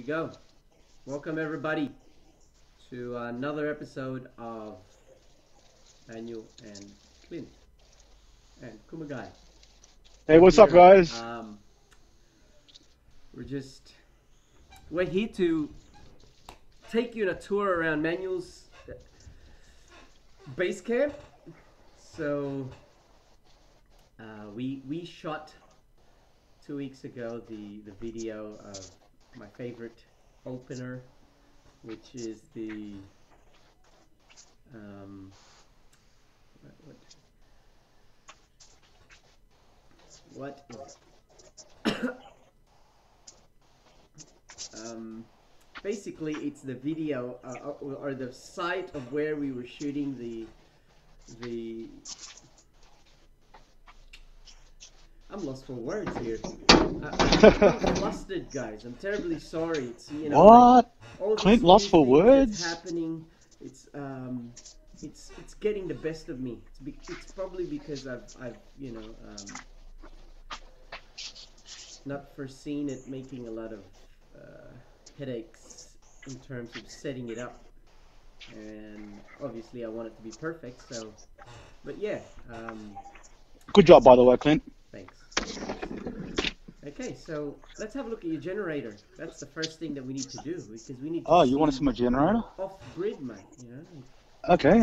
go. Welcome everybody to another episode of Manuel and Clint and Kumagai. Hey, what's up, Here, guys? we're here to take you on a tour around Manuel's base camp. So we shot 2 weeks ago the video of my favorite opener, which is the what is basically it's the video or the site of where we were shooting the I'm lost for words here. I'm flustered, guys. I'm terribly sorry. It's What? all Clint these lost new for things words? that's happening. It's getting the best of me. It's probably because I've not foreseen it making a lot of headaches in terms of setting it up, and obviously I want it to be perfect. So, but yeah, Good job, by the way, Clint. thanks. Okay, so let's have a look at your generator. That's the first thing that we need to do because we need to Oh, you want to see see my generator? off-grid, mate. Okay,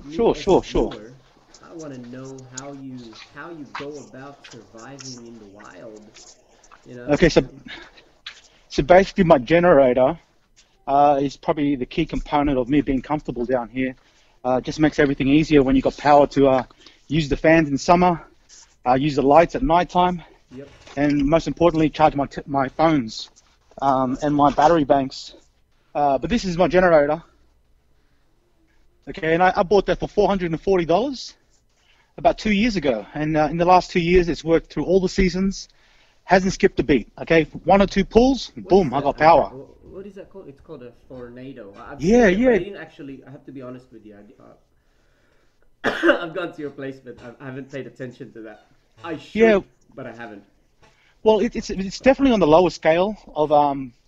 Me as a sure. viewer, I want to know how you go about surviving in the wild. Okay, so basically my generator is probably the key component of me being comfortable down here. Just makes everything easier when you got power to use the fans in summer, use the lights at nighttime, Yep. and most importantly, charge my phones and my battery banks. But this is my generator. Okay, and I bought that for $440 about 2 years ago, and in the last 2 years, it's worked through all the seasons, hasn't skipped a beat. Okay, 1 or 2 pulls, What is boom, I that? got power. What is that called? It's called a tornado. I've Yeah, seen it, but I yeah. didn't actually. I have to be honest with you. I've gone to your place, but I haven't paid attention to that. I should, Yeah, but I haven't. well, it's definitely on the lower scale of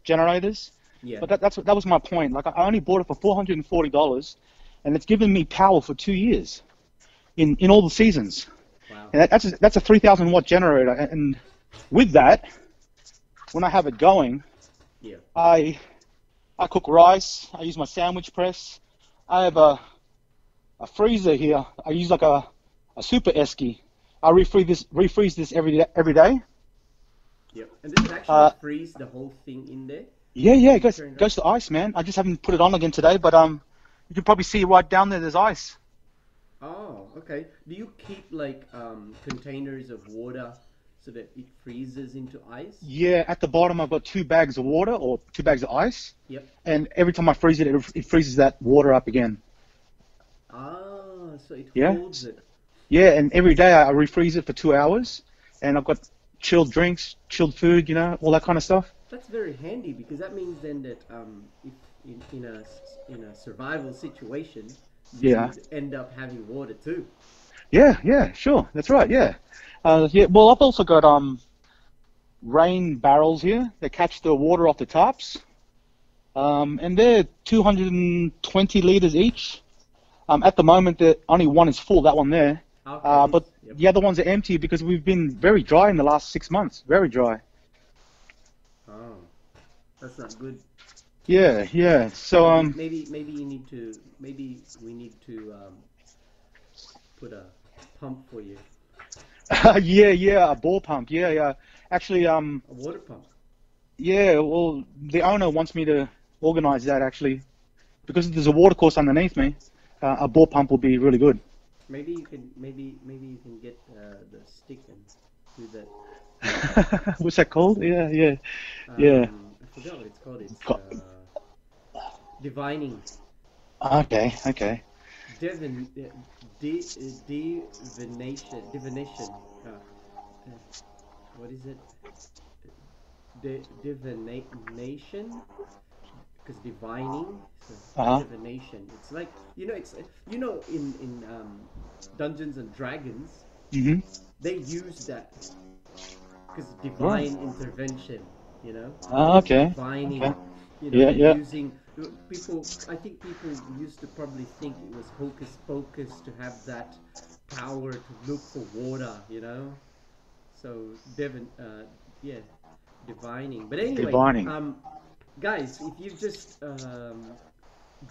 generators, Yeah. but that was my point. Like I only bought it for $440, and it's given me power for 2 years in all the seasons. Wow. And that's a 3,000 watt generator, and with that, when I have it going, Yeah. I cook rice. I use my sandwich press. I have a freezer here. I use like a super esky. I refreeze this every day. Yep. And this actually Uh, freeze the whole thing in there. yeah, it Turn it goes to ice, man. I just haven't put it on again today, but you can probably see right down there. There's ice. Oh, okay. Do you keep like containers of water so that it freezes into ice? Yeah, at the bottom I've got 2 bags of water or 2 bags of ice, Yep. and every time I freeze it, it freezes that water up again. Ah, so it Yeah, holds it. yeah, and every day I refreeze it for 2 hours, and I've got chilled drinks, chilled food, all that kind of stuff. That's very handy because that means then that if in a survival situation, you Yeah. would end up having water too. Yeah, sure. That's right. Yeah. Yeah. Well, I've also got rain barrels here that catch the water off the tops, and they're 220 liters each. At the moment, only one is full. That one there. Okay. But Yep. the other ones are empty because we've been very dry in the last 6 months. Very dry. Oh, that's not good. Yeah. So Maybe you need to maybe we need to put a pump for you, yeah, a ball pump. Yeah. Actually, a water pump. yeah. Well, the owner wants me to organize that actually, because there's a water course underneath me. A ball pump will be really good. Maybe you can get the stick and do that. What's that called? Yeah. I forgot what it's called. It's Co- divining. Okay. Divin, divination. What is it? Divination? Because divining, so Uh-huh. divination. It's like it's in Dungeons and Dragons, Mhm. they use that because Right. divine intervention. you know, Okay. divining, Okay. you know, Yeah, yeah. using people. I think people used to probably think it was hocus pocus to have that power to look for water, you know. So Devin, yeah, divining. But anyway, Divining. guys, if you've just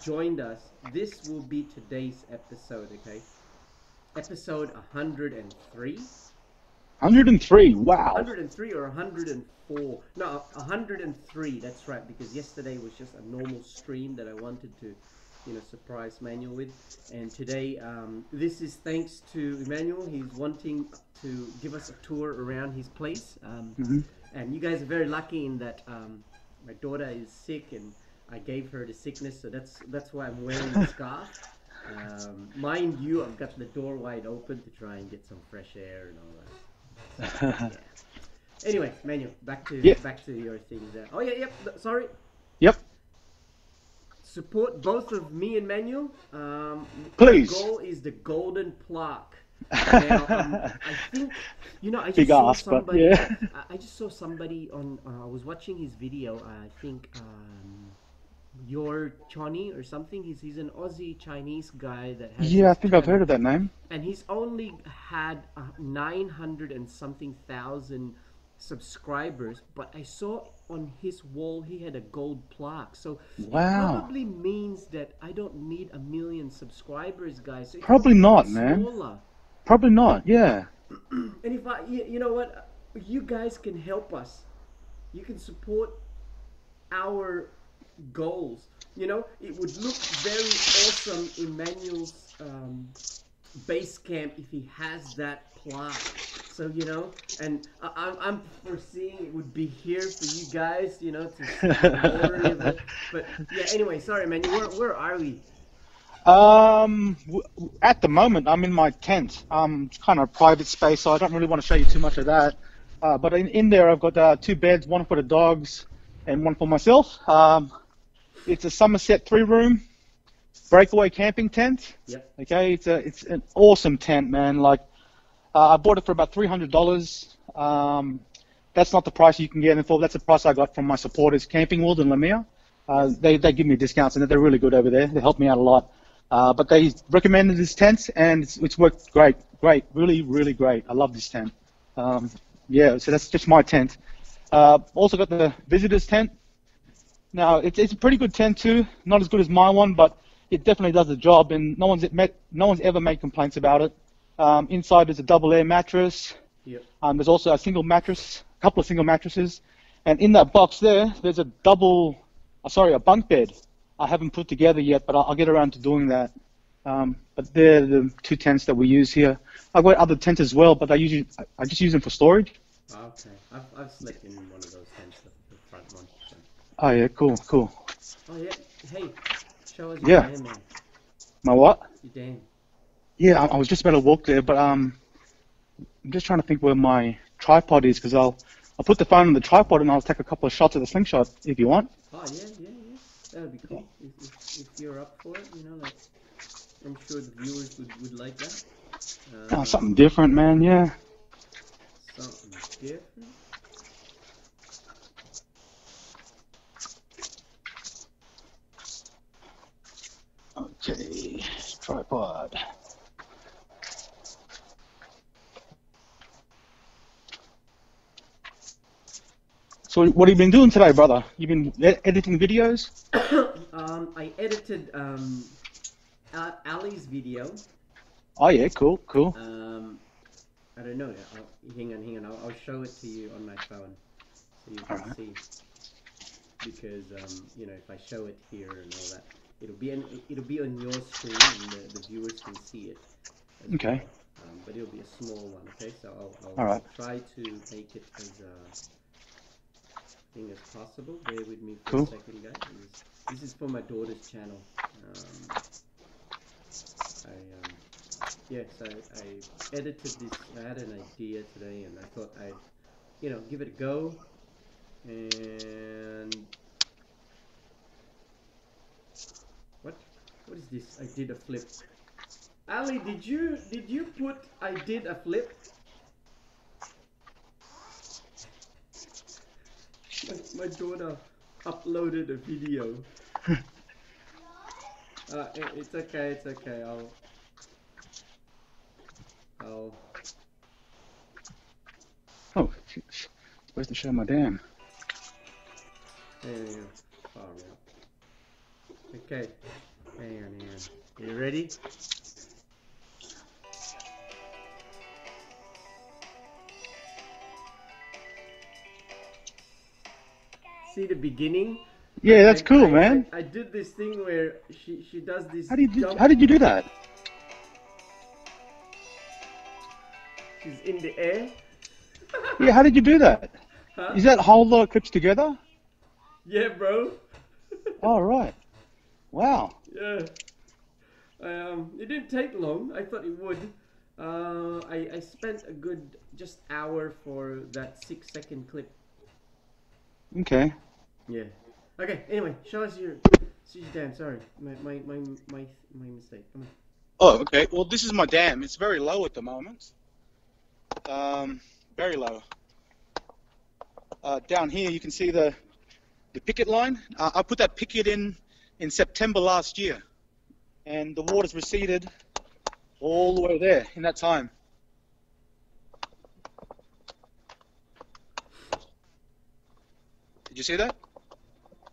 joined us, this will be today's episode. Okay, episode 103. 103. Wow. 103 or 104? No, 103. That's right. Because yesterday was just a normal stream that I wanted to, you know, surprise Manuel with, and today, this is thanks to Emmanuel. He's wanting to give us a tour around his place, Hmm. and you guys are very lucky in that my daughter is sick, and I gave her the sickness, so that's why I'm wearing the scarf. Mind you, I've got the door wide open to try and get some fresh air and all that. So yeah. Anyway, Manuel, Yeah. back to your things. Oh yeah, yep. Sorry. Yep. Support both of me and Manuel. My Please. goal is the golden plaque. Now, I think, you know, I just Big saw ask, but somebody. yeah. I just saw somebody on. I was watching his video. I think your Johnny or something. He's an Aussie Chinese guy that has Yeah, I his think I've heard channel, of that name. and he's only had 900 and something thousand subscribers, but I saw on his wall he had a gold plaque, so it Wow. probably means that I don't need a million subscribers, guys, so it's Probably probably a not, bit man. smaller. Probably not. Yeah. And if you know what, you guys can help us, you can support our goals, you know, it would look very awesome in Manuel's base camp if he has that plaque. So you know, and I'm foreseeing it would be here for you guys, you know, to see the glory of it. But yeah, anyway, sorry, man. Where are we? At the moment, I'm in my tent. It's kind of a private space, so I don't really want to show you too much of that. But in there, I've got two beds, one for the dogs and one for myself. It's a Somerset 3-room breakaway camping tent. Yep. Okay, it's an awesome tent, man. Like, I bought it for about $300. That's not the price you can get it for. That's the price I got from my supporters, Camping World in Lamia. They give me discounts, and they're really good over there. They help me out a lot. But they recommended this tent, and it's worked great, really, really great. I love this tent. Yeah, so that's just my tent. Also got the visitors tent. Now it's a pretty good tent too. Not as good as my one, but it definitely does the job, and no one's ever made complaints about it. Inside there's a double air mattress. Yep. There's also a single mattress, a couple of single mattresses, and in that box there's a bunk bed. I haven't put together yet, but I'll get around to doing that. But they're the two tents that we use here. I've got other tents as well, but I just use them for storage. Okay. I've slept in one of those tents, the front one. So. Oh yeah, cool. Oh yeah. Hey, show us your dam, man. My what? Your dam. Yeah, I was just about to walk there, but I'm just trying to think where my tripod is, because I'll put the phone on the tripod and I'll take a couple of shots of the slingshot if you want. Oh yeah. That'd be cool. If you're up for it, you know, like I'm sure the viewers would like that. Something different, man. Yeah. Something different. Okay, tripod. So what have you been doing today, brother? You've been editing videos? I edited Ali's video. Oh yeah, cool. I don't know. Hang on. I'll show it to you on my phone so you can see. Because you know, if I show it here and all that, it'll be on your screen and the viewers can see it. Okay. Well. But it'll be a small one. Okay. So I'll try to make it as thing as possible. Bear with me for Cool. a second, guys. This is for my daughter's channel. I edited this. I had an idea today, and I thought I'd, you know, give it a go. And what is this? I did a flip. Ali, did you put I did a flip? My daughter uploaded a video. It's okay. It's okay. I'll. Oh, supposed to show my dam. Hang on. Far out. Okay. Hang on. You ready? See the beginning? Yeah, that's cool, man. I did this thing where she does this. How did jump. you do that? She's in the air. Yeah, how did you do that? Huh? Is that whole lot of clips together? Yeah, bro. Oh, right. Wow. Yeah. It didn't take long. I thought it would. I spent a good just hour for that 6-second clip. Okay. Yeah. Okay. Anyway, show us your dam. Sorry, my mistake. Come on. Oh, okay. Well, this is my dam. It's very low at the moment. Very low. Down here, you can see the picket line. I put that picket in September last year, and the water's receded all the way there in that time. Did you see that?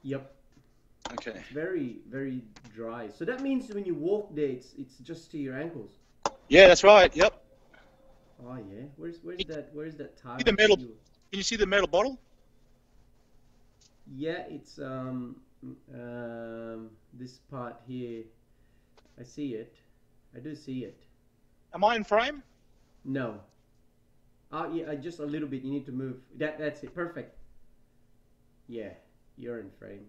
Yep. Okay. Very, very dry. So that means when you walk there, it's just to your ankles. Yeah, that's right. Yep. Oh yeah. Where's that tile? See the metal? Can you see the metal bottle? Yeah, it's this part here. I see it. I do see it. Am I in frame? No. Oh yeah, just a little bit. You need to move. That's it. Perfect. Yeah, you're in frame.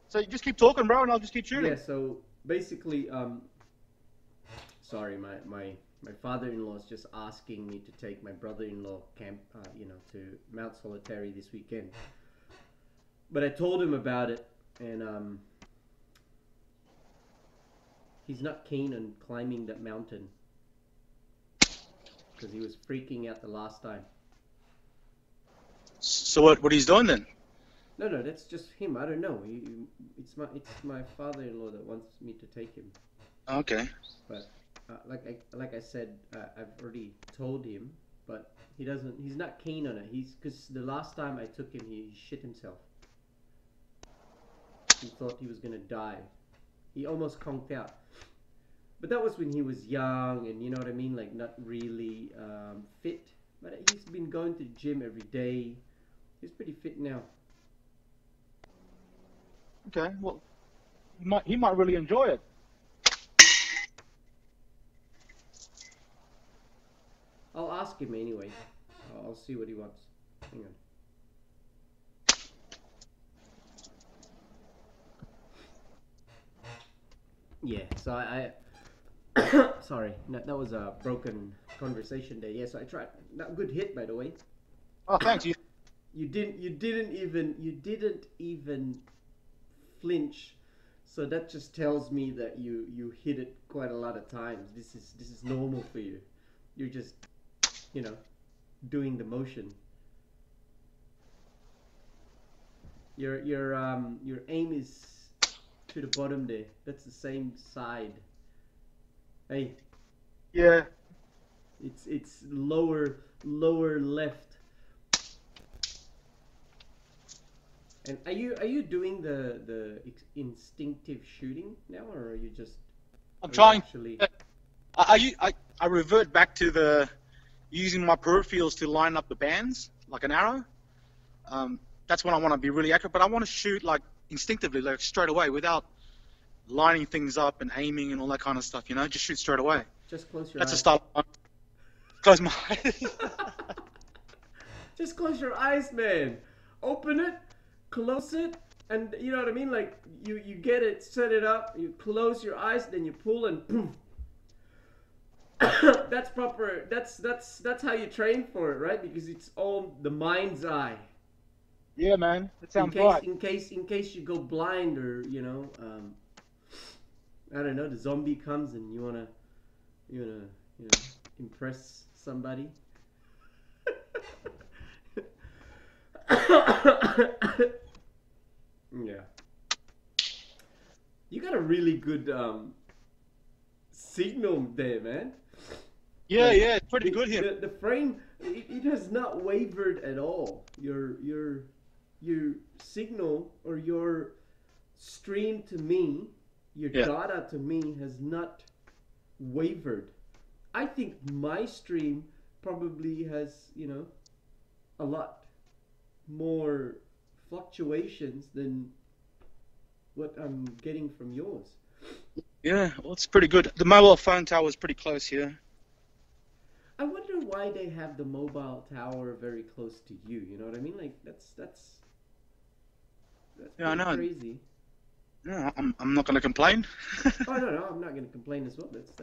So you just keep talking, bro, and I'll just keep shooting. Yeah. So basically, sorry, my father-in-law is just asking me to take my brother-in-law camp, to Mount Solitary this weekend. But I told him about it, and he's not keen on climbing that mountain because he was freaking out the last time. So what he's doing then? No, that's just him. I don't know. It's my father-in-law that wants me to take him. Okay. But like I said, I've already told him, but he's not keen on it. Because the last time I took him, he shit himself. He thought he was gonna die. He almost conked out. But that was when he was young, and you know what I mean, like not really fit. But he's been going to the gym every day. He's pretty fit now. Okay. Well, he might really enjoy it. I'll ask him anyway. I'll see what he wants. Hang on. Yeah, so I sorry, that was a broken conversation there. Yeah, so I tried. That good hit, by the way. Oh, thanks. You didn't even flinch. So that just tells me that you hit it quite a lot of times. This is normal for you. You're just, doing the motion. Your aim is to the bottom there. That's the same side. Hey. Yeah. It's lower left. And are you doing the instinctive shooting now, or are you just? I'm trying. Actually. I revert back to using my peripherals to line up the bands like an arrow. That's when I want to be really accurate, but I want to shoot like instinctively, like straight away, without lining things up and aiming and all that kind of stuff. Just shoot straight away. Just close your eyes. That's a style. Close my eyes. Just close your eyes, man. Open it, close it, and you know what I mean. Like you get it, set it up. You close your eyes, then you pull and boom. That's proper. That's how you train for it, right? Because it's all the mind's eye. Yeah, man. That sounds right. In case you go blind, or I don't know, the zombie comes and you wanna impress somebody. Yeah. You got a really good signal there, man. Yeah, Like yeah, it's pretty good here. the frame, it has not wavered at all. Your signal or your stream to me, your Yeah. data to me has not wavered. I think my stream probably has, a lot more fluctuations than what I'm getting from yours. Yeah, well, it's pretty good. The mobile phone tower is pretty close here. I wonder why they have the mobile tower very close to you. You know what I mean? Like that's Yeah, I pretty know. crazy. Yeah, I'm not gonna complain. Oh no, no, I'm not gonna complain as well. That's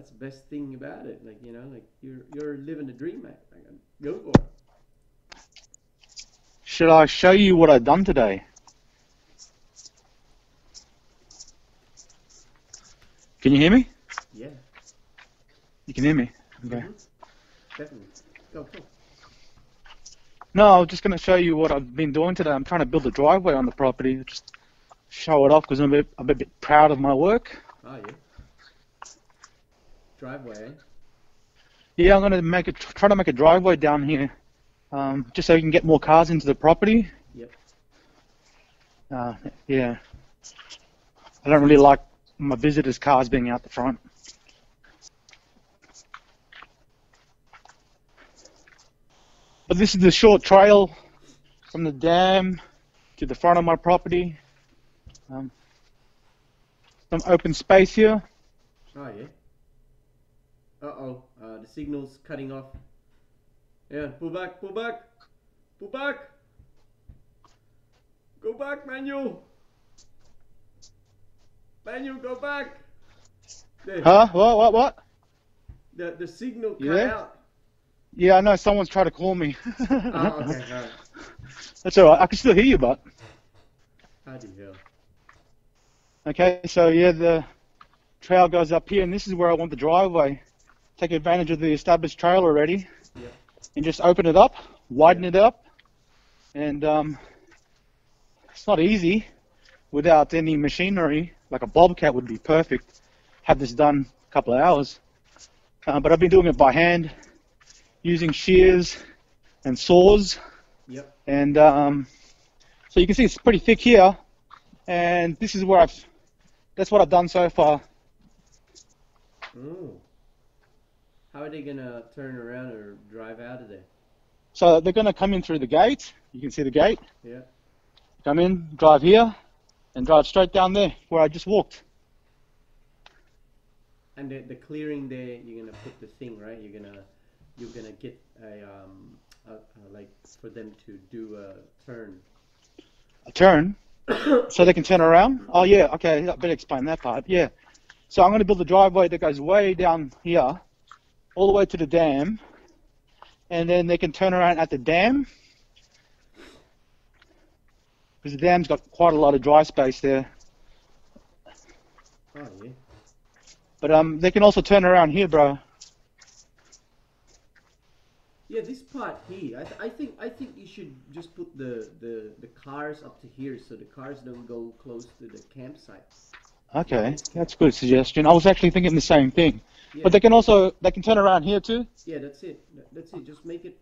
the best thing about it. Like like you're living the dream, mate. Like, go for it. Should I show you what I've done today? Can you hear me? Yeah. You can hear me. Okay. Hmm. Definitely. Go. No, I was just gonna show you what I've been doing today. I'm trying to build a driveway on the property. Just show it off because I'm a bit proud of my work. Oh yeah. Driveway. Eh? Yeah, I'm gonna try to make a driveway down here, just so you can get more cars into the property. Yep. Yeah, I don't really like my visitors' cars being out the front. But this is the short trail from the dam to the front of my property. Some open space here. Oh yeah. Uh-oh. The signal's cutting off. Yeah, pull back. Pull back. Go back, Manuel. Manuel, go back. There. Huh? What? The signal cut Yeah? out. Yeah, I know someone's trying to call me. Oh, okay, alright. That's alright. I can still hear you, but. Bloody hell. Okay, so yeah, the trail goes up here, and this is where I want the driveway. Take advantage of the established trail already, Yeah. and just open it up, widen it up, and it's not easy without any machinery. Like a bobcat would be perfect. Have this done a couple of hours, but I've been doing it by hand, using shears and saws, Yep. and so you can see it's pretty thick here, and this is where that's what I've done so far. Oh. How are they gonna turn around or drive out of there? So they're going to come in through the gate. You can see the gate. Yeah. Come in, drive here, and drive straight down there where I just walked. And the clearing there, you're gonna put the thing, right? You're gonna get a like for them to do a turn. A turn, so they can turn around. Oh yeah, okay, I better explain that part. Yeah. So I'm going to build a driveway that goes way down here, all the way to the dam, and then they can turn around at the dam, because the dam's got quite a lot of dry space there. Oh yeah. But they can also turn around here, bro. Yeah, this part here, I think you should just put the cars up to here so the cars don't go close to the campsite. Okay, that's a good suggestion. I was actually thinking the same thing. Yeah. But they can turn around here too. Yeah, that's it. That's it. Just make it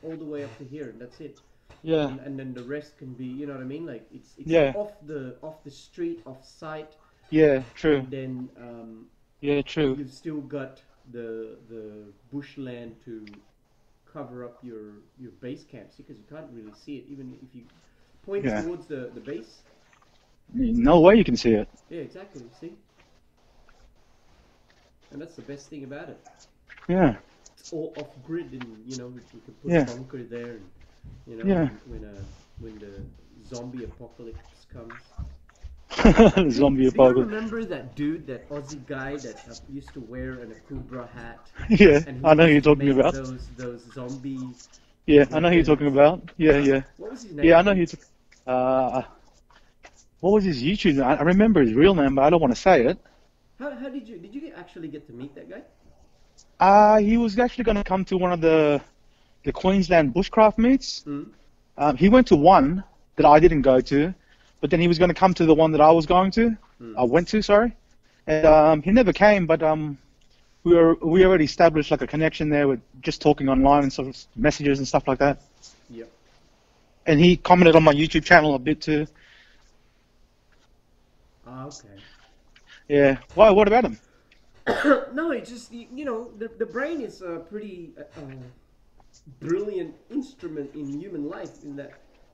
all the way up to here. That's it. Yeah. And then the rest can be, you know what I mean? Like it's Yeah. off the street, off site. Yeah, true. And then Yeah, true. you've still got the bushland to cover up your base camps because you can't really see it even if you point Yeah. towards the base. No way you can see it. Yeah, exactly. See, and that's the best thing about it. Yeah. It's all off grid, and you can put Yeah. a bunker there, and Yeah. when the zombie apocalypse comes. Zombie Do you apocalypse. remember that dude, that Aussie guy that used to wear an Akubra hat? Yeah, And he I know who used you're to talking make about. those zombie. Yeah, I know who you're talking about. Yeah, yeah. What was his name? Yeah, I know who you're what was his YouTube name? I remember his real name, but I don't want to say it. How did you actually get to meet that guy? He was actually going to come to one of the Queensland bushcraft meets. Mm. He went to one that I didn't go to, but then he was going to come to the one that I was going to. I went to, sorry. And he never came, but we already established like a connection there with just talking online and sort of messages and stuff like that. Yep. And he commented on my YouTube channel a bit too. Ah, okay. Yeah. Why? What about him? No, it just the brain is a pretty brilliant instrument in human life. In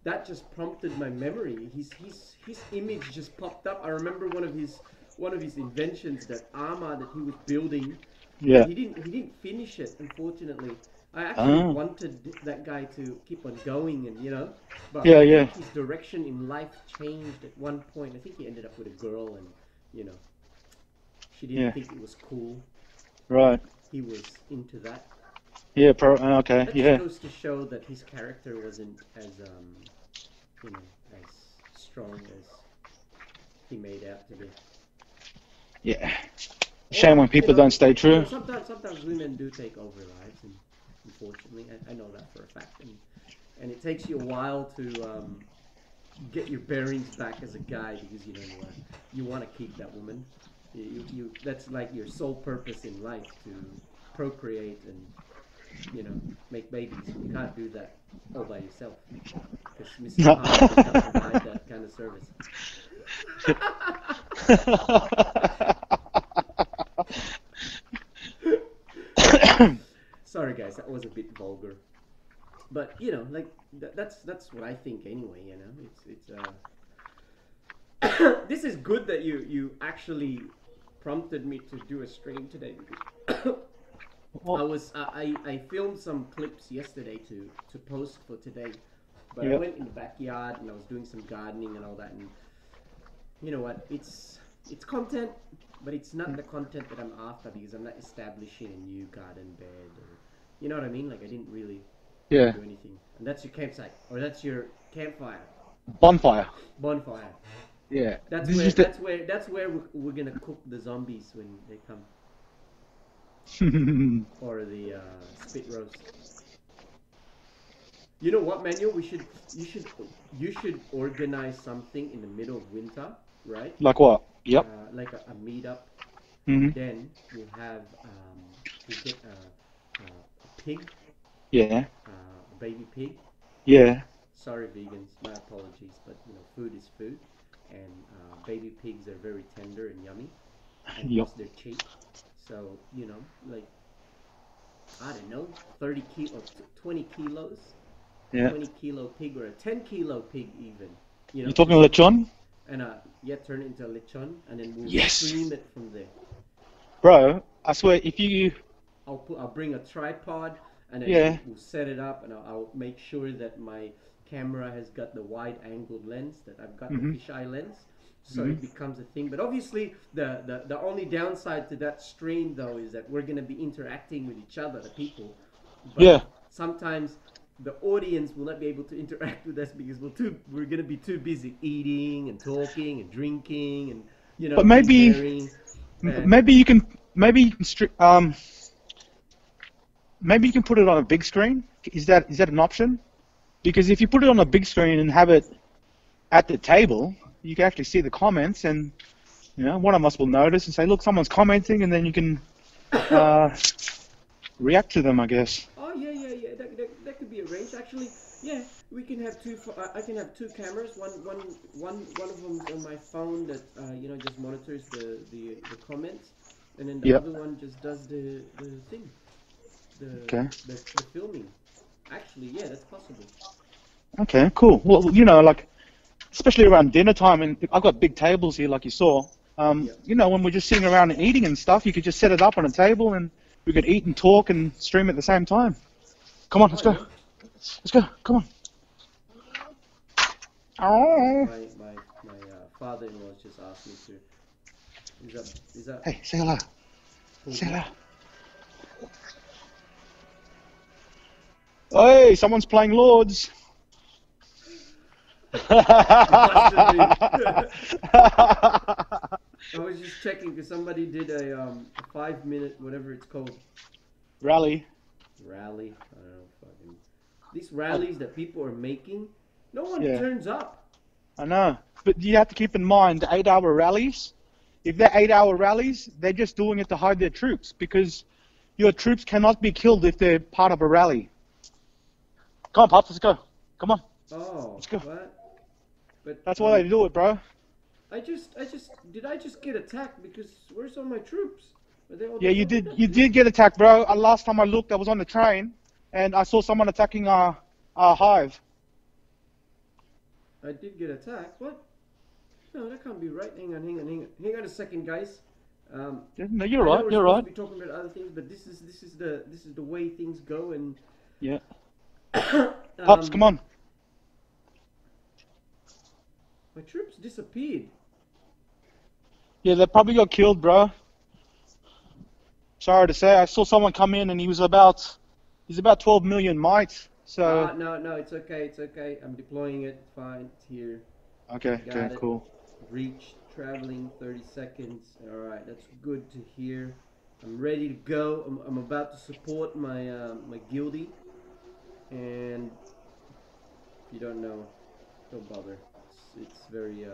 that just prompted my memory. His image just popped up. I remember one of his inventions, that armor that he was building. Yeah. He didn't finish it, unfortunately. I actually wanted that guy to keep on going, and but Yeah, I yeah. think his direction in life changed at one point. I think he ended up with a girl, and she didn't Yeah. think it was cool. Right. He was into that. Yeah. Okay. That Yeah. just goes to show that his character wasn't as as strong as he made out to be. Yeah. Shame when people don't stay true. Sometimes women do take over lives, and unfortunately, I know that for a fact. And it takes you a while to get your bearings back as a guy, because you want to keep that woman. You that's like your sole purpose in life, to procreate and make babies. You can't do that all by yourself, because Mrs. Palmer doesn't provide that kind of service. Sorry guys, that was a bit vulgar, but that's what I think anyway. It's this is good that you actually prompted me to do a stream today, because I filmed some clips yesterday to post for today, but I Yep. went in the backyard and I was doing some gardening and all that, and you know what, it's content, but it's not the content that I'm after, because I'm not establishing a new garden bed, or you know what I mean. Like, I didn't really Yeah. do anything. And that's your campsite, or that's your campfire, Bonfire. bonfire. Yeah. That's This where is just that's where we're gonna cook the zombies when they come, or the spit roast. You know what, Manuel? You should organize something in the middle of winter, right? like what? Yep. Like a meetup. Hmm. Then you have you get a pig, Yeah. a baby pig. Yeah. Sorry, vegans, my apologies, but food is food, and baby pigs are very tender and yummy, and Yep. plus they're cheap. So like, I don't know, 30 kilo, 20 kilos, Yeah. 20-kilo pig, or a 10-kilo pig even. You talking lechon? And turn it into a lechon, and then we'll Yes. stream it from there. Bro, I swear, if you... I'll bring a tripod, and then Yeah. we'll set it up, and I'll make sure that my camera has got the wide-angled lens, that I've got the fisheye lens, so it becomes a thing. But obviously, the only downside to that stream, though, is that we're gonna be interacting with each other, the people. But Yeah. sometimes the audience will not be able to interact with us, because we're gonna be too busy eating and talking and drinking, and But maybe- comparing, and- Maybe you can maybe you can put it on a big screen. Is that an option? Because if you put it on a big screen and have it at the table, you can actually see the comments, and one of us will notice and say, "Look, someone's commenting," and then you can react to them, I guess. Oh yeah. That could be arranged. Actually, yeah, we can have two. I can have two cameras. One of them on my phone that just monitors the comments, and then the Yep. other one just does the thing, Okay. the filming. Actually, yeah, that's possible. Okay, cool. Well, like, especially around dinner time, and I've got big tables here, like you saw. When we're just sitting around and eating and stuff, you could just set it up on a table, and we could eat and talk and stream at the same time. Come on, let's go. Yeah. Let's go. Come on. Oh. My father-in-law just asked me to. Is that? Hey, say hello. Say hello. Hey, someone's playing Lords. I was just checking, because somebody did a 5-minute, whatever it's called, Rally. Rally. I don't know. Fucking. These rallies that people are making, no one Yeah. turns up. I know. But you have to keep in mind the 8-hour rallies. If they're 8-hour rallies, they're just doing it to hide their troops because your troops cannot be killed if they're part of a rally. Come on, Pops, let's go. Come on. Oh, Let's go. what? But That's why they do it, bro. did I just get attacked? Because where's all my troops? Are they all Yeah, you did get attacked, bro. Last time I looked, I was on the train, and I saw someone attacking our hive. I did get attacked. What? No, that can't be right. Hang on a second, guys. No, you're I know right. we're You're supposed right. to be talking about other things, but this is the way things go. And Yeah. Pops, come on. my troops disappeared. Yeah, they probably got killed, bro. Sorry to say, I saw someone come in, and he's about 12 million mites. So. No, it's okay, it's okay. I'm deploying it. Fine, it's here. Okay. Got Okay. it. Cool. Reach, traveling, 30 seconds. All right, that's good to hear. I'm ready to go. I'm about to support my my guildie, and if you don't know, don't bother. It's very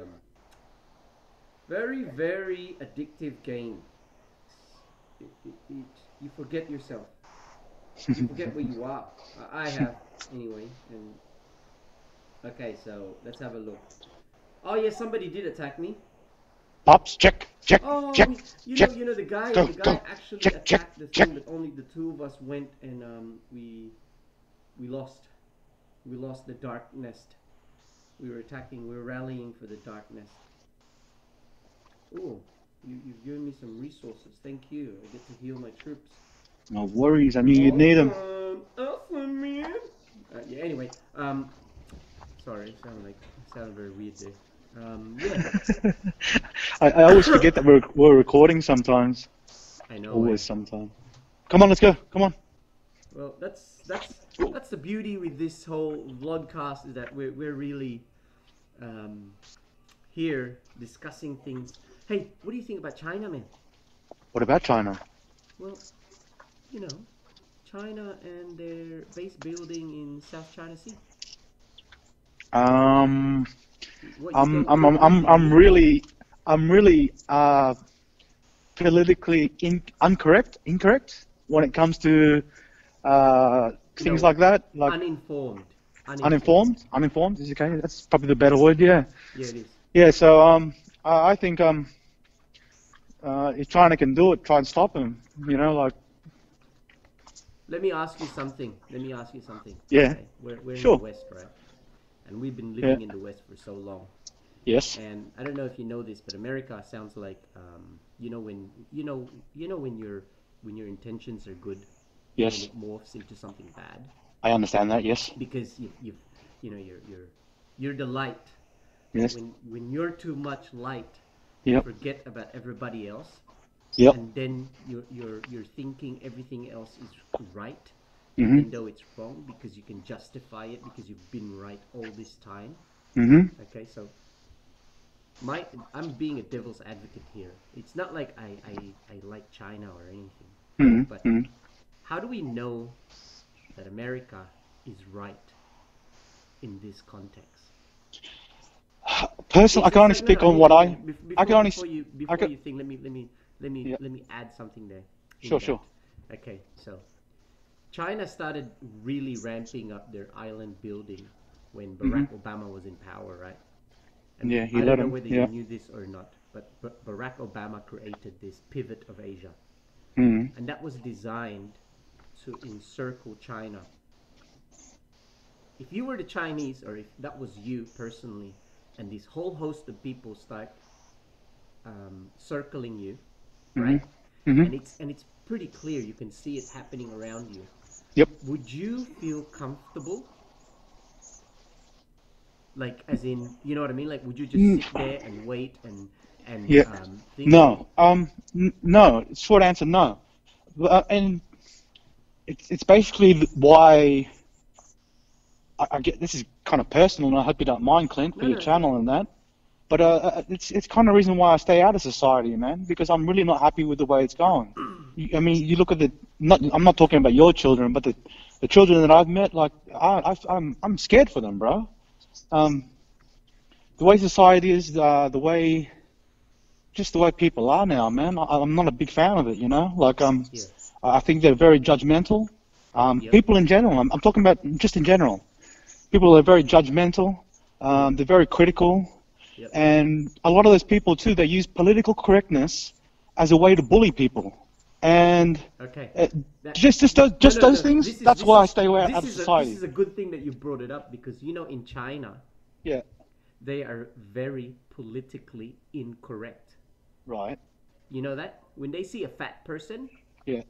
very addictive game. You forget yourself. You forget where you are. I have anyway. And okay, so let's have a look. Oh yeah, somebody did attack me. Pops, check. Oh, check. you know the guy Go, actually check, attacked the check. thing, but only the two of us went, and we lost. We lost the dark nest. We were rallying for the dark nest. Oh, you've given me some resources. Thank you. I get to heal my troops. No worries. I knew you'd need them. Awesome, man. Yeah. Anyway, sorry, it sounded very weird there. Yeah. I always forget that we're recording sometimes. I know. Always sometimes. Come on, let's go. Come on. Well, that's the beauty with this whole vlogcast, is that we're really here discussing things. Hey, what do you think about China, man? What about China? Well, you know, China and their base building in South China Sea. I'm really politically incorrect when it comes to things like that. Like uninformed. Uninformed is okay. That's probably the better word. Yeah. Yeah, it is. Yeah. So I think if China can do it, try and stop them. You know, like. Let me ask you something. Yeah. Okay? We're Sure. in the West, right? And we've been living in the West for so long. Yes. And I don't know if you know this, but America sounds like when your intentions are good. Yes. And it morphs into something bad. I understand that. Yes. Because you're the light. Yes. When you're too much light, Yep. you forget about everybody else. Yep. And then you're thinking everything else is right, Mhm. even though it's wrong, because you can justify it because you've been right all this time. Mhm. Okay, so I'm being a devil's advocate here. It's not like I like China or anything, Mhm. but Mhm. how do we know that America is right in this context? Personally, I can only speak on what I can only. Before you think, let me add something there. Sure. Okay, so China started really ramping up their island building when Barack Obama was in power, right? And Yeah, he I let don't know him. whether Yeah. you knew this or not, but Barack Obama created this pivot of Asia, Mhm. and that was designed to encircle China. If you were the Chinese, or if that was you personally, and this whole host of people start circling you, right? Mhm. And it's pretty clear. You can see it happening around you. Yep. Would you feel comfortable? Like, as in, you know what I mean? Like, would you just sit there and wait and Yeah. think? No. No. Short answer, no. And it's basically why I get this is kind of personal, and I hope you don't mind, Clint, for your channel and that. But it's kind of the reason why I stay out of society, man, because I'm really not happy with the way it's going. I mean, you look at the not. I'm not talking about your children, but the children that I've met. Like, I'm scared for them, bro. Um, the way society is, the way just the way people are now, man. I'm not a big fan of it, you know. Like, Yeah. I think they're very judgmental. Yep. People in general. I'm talking about just in general. People are very judgmental. Yep. They're very critical, Yep. and a lot of those people too. They use political correctness as a way to bully people, and Okay. uh, That no, just no, those no. things. That's why I stay away out of This society. is a good thing that you brought it up because in China Yeah. they are very politically incorrect. Right. You know that when they see a fat person Yeah.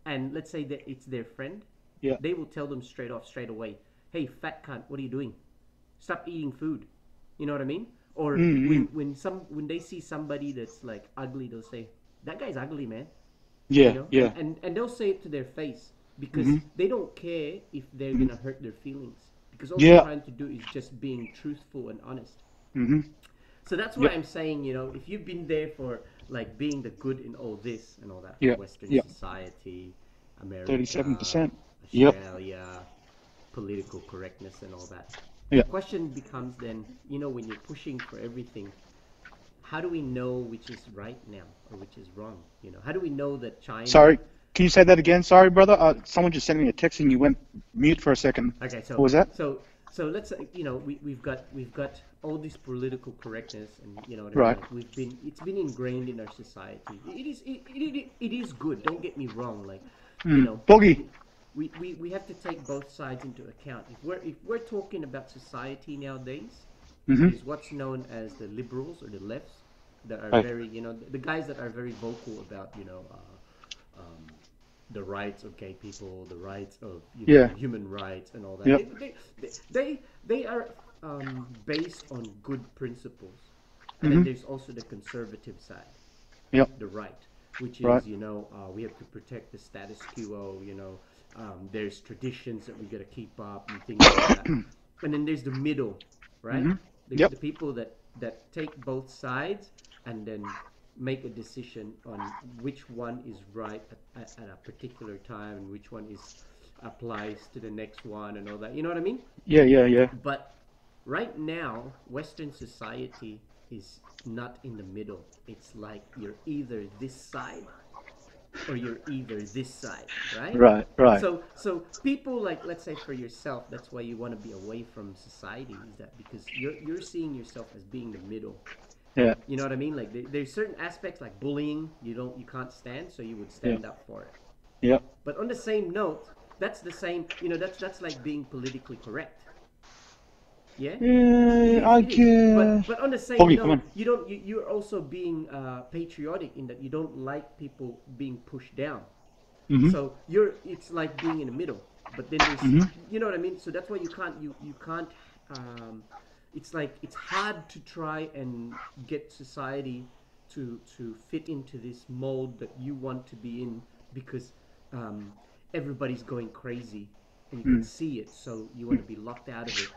and let's say that it's their friend, Yeah. they will tell them straight away, "Hey, fat cunt, what are you doing? Stop eating food." You know what I mean? Or Mm-hmm. when they see somebody that's like ugly, they'll say, "That guy's ugly, man." Yeah. And, Yeah. they'll say it to their face because Mm-hmm. they don't care if they're Mm-hmm. gonna hurt their feelings because all they're Yeah. trying to do is just being truthful and honest. Mm-hmm. So that's why Yep. I'm saying, if you've been there for like being the good in all this and all that, Yeah. Western Yeah. society, America, 37%. Yep. Australia, political correctness and all that. Yeah. The question becomes then, when you're pushing for everything, how do we know which is right now or which is wrong? How do we know that China? Sorry. Can you say that again? Sorry, brother. Someone just sent me a text and you went mute for a second. Okay, What was that? so let's say we've got all this political correctness, and you know what I mean. Right. Like it's been ingrained in our society. It is good. Don't get me wrong. Like Boggy. we have to take both sides into account. If we're talking about society nowadays, Mm-hmm. there's what's known as the liberals or the lefts that are Right. very the guys that are very vocal about um, the rights of gay people, the rights of Yeah. human rights and all that. Yep. They are based on good principles, and then Mm-hmm. there's also the conservative side, Yep. the right, which Right. is we have to protect the status quo. There's traditions that we got to keep up and things like that. And then there's the middle, right? Mm-hmm. The Yep. people that take both sides and then make a decision on which one is right at a particular time and which one is applies to the next one and all that. You know what I mean? Yeah. Yeah. Yeah. But right now, Western society is not in the middle. It's like you're either this side or you're either this side, right? Right. Right. So people like, let's say for yourself, that's why you want to be away from society, is that because you're seeing yourself as being the middle. Yeah. You know what I mean? Like there's certain aspects like bullying you can't stand, so you would stand up for it. Yep. But on the same note, that's the same. That's like being politically correct. Yeah. Yeah. I It is. can. But on the same Boggy, come note, on. you're also being patriotic in that you don't like people being pushed down. Mm-hmm. So it's like being in the middle. But then there's, Mm-hmm. you know what I mean? So that's why you can't. It's like it's hard to try and get society to fit into this mold that you want to be in because everybody's going crazy and you can see it. So you want to be locked out of it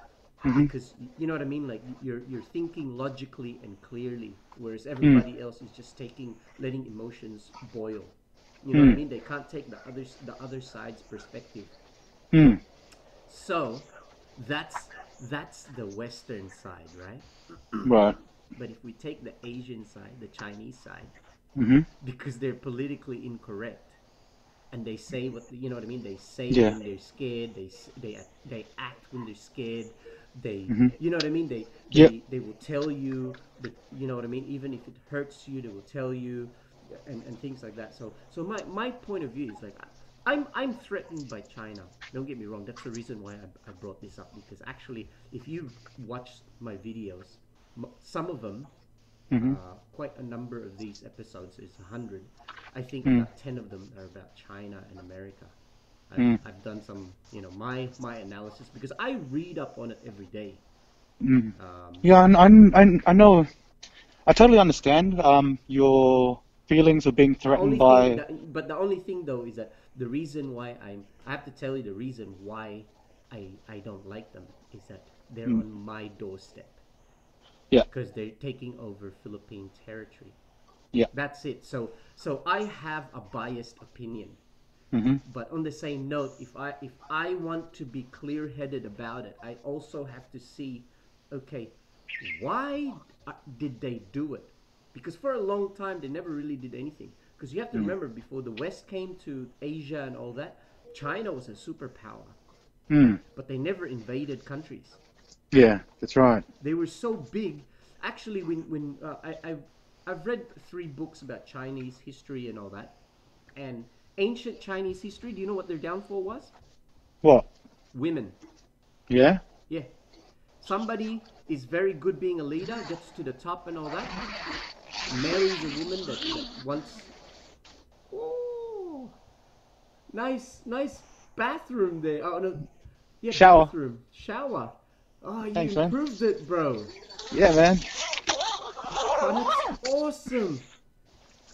because you know what I mean. Like you're thinking logically and clearly, whereas everybody else is just letting emotions boil. You know what I mean? They can't take the other side's perspective. Mm. So that's the Western side, right? Right. But if we take the Asian side, the Chinese side, Mm-hmm. because they're politically incorrect, and they say you know what I mean. They say Yeah. when they're scared. They act when they're scared. They Mhm. you know what I mean. Yep. They will tell you that you know what I mean. Even if it hurts you, they will tell you, and things like that. So my point of view is like I'm threatened by China. Don't get me wrong. That's the reason why I brought this up because actually, if you watch my videos, some of them. Mm-hmm. Quite a number of these episodes is 100. I think Mm. about 10 of them are about China and America. Mm. I've done some, my analysis because I read up on it every day. Mm. Um, Yeah, I know. I totally understand your feelings of being the only threatened by. but the only thing though is that the reason why I have to tell you the reason why I don't like them is that they're Mm. on my doorstep Yeah. because they're taking over Philippine territory. Yeah. That's it. So I have a biased opinion. Mm-hmm. But on the same note, if I want to be clear-headed about it, I also have to see, okay, why did they do it? Because for a long time they never really did anything. Because you have to remember, before the West came to Asia and all that, China was a superpower, Mm. but they never invaded countries. Yeah, that's right. They were so big. Actually, when I've read 3 books about Chinese history and all that, and ancient Chinese history. Do you know what their downfall was? What? Women. Yeah. Yeah. Somebody is very good being a leader, gets to the top and all that, marries a woman that wants. Oh, nice bathroom there. Oh no, yeah, Shower. bathroom, shower. Oh, you Thanks, man. improved it, bro. Yeah, man. Oh, that's awesome.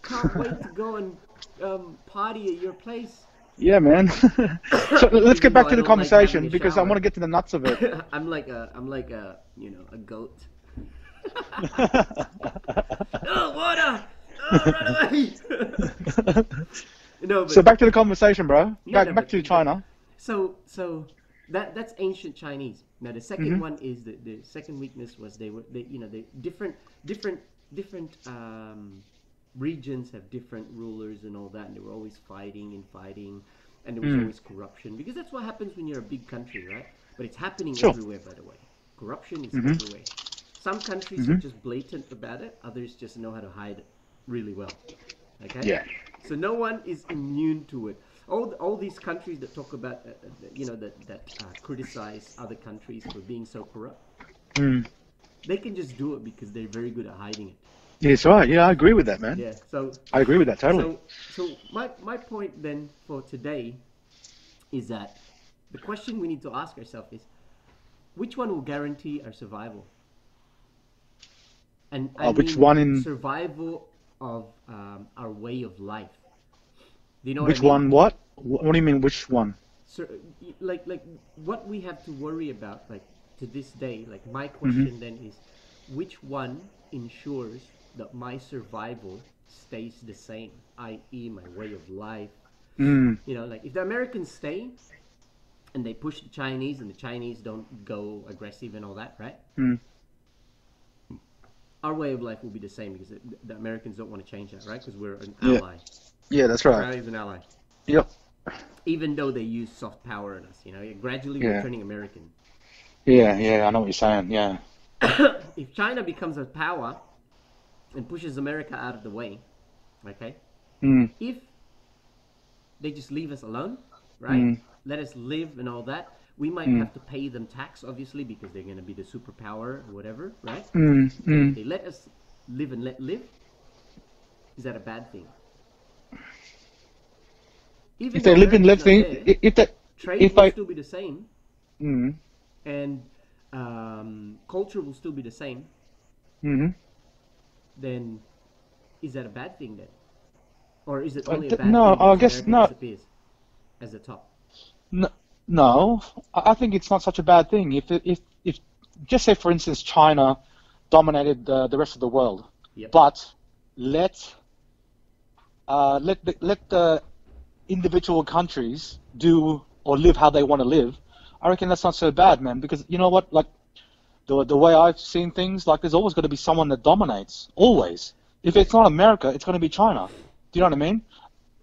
Can't wait to go and party at your place. Yeah, man. So let's get Even though back I to the don't like having conversation a because I want shower. to get to the nuts of it. I'm like a a goat. Oh, water! Oh, run away! No, So but back to the conversation, bro. no, Back to China. so that's ancient Chinese. Now the second Mm-hmm. one is the second weakness was they different regions have different rulers and all that, and they were always fighting, and there was always corruption, because that's what happens when you're a big country, right? But it's happening Sure. everywhere, by the way. Corruption is everywhere. Some countries are just blatant about it, others just know how to hide it really well. Okay? Yeah. So no one is immune to it. All these countries that talk about, that criticize other countries for being so corrupt, Mm. they can just do it because they're very good at hiding it. Yeah, it's right. Yeah, I agree with that, man. Yeah. So I agree with that totally. so my point then for today is that the question we need to ask ourselves is, which one will guarantee our survival? And I Which mean one in survival of our way of life. Do you know which what I mean? one? What? What do you mean? Which one? So, like what we have to worry about, like to this day, like my question then is, which one ensures that my survival stays the same, i.e., my way of life? Mm. Like if the Americans stay and they push the Chinese, and the Chinese don't go aggressive and all that, right? Mm. Our way of life will be the same, because the Americans don't want to change that, right? Because we're an Yeah. ally. Yeah, that's right. Australia's an ally. Yep. Even though they use soft power on us, gradually Yeah. we're turning American. Yeah, I know what you're saying. Yeah. If China becomes a power and pushes America out of the way, okay? Mm. If they just leave us alone, right? Let us live and all that. We might have to pay them tax, obviously, because they're going to be the superpower or whatever, right? Mm. If Mm. they let us live and let live, is that a bad thing? Even If they though live in America's left not thing, there, if they, trade if will I, still be the same, mm. and culture will still be the same, Mm. then is that a bad thing then? Or is it only a bad No, thing I because guess America no. disappears as the top? No, I think it's not such a bad thing. If just say for instance China dominated the rest of the world, Yep. but let the individual countries do or live how they want to live, I reckon that's not so bad, man. Because you know what, like the way I've seen things, like there's always got to be someone that dominates. Always. If it's not America, it's going to be China. Do you know what I mean?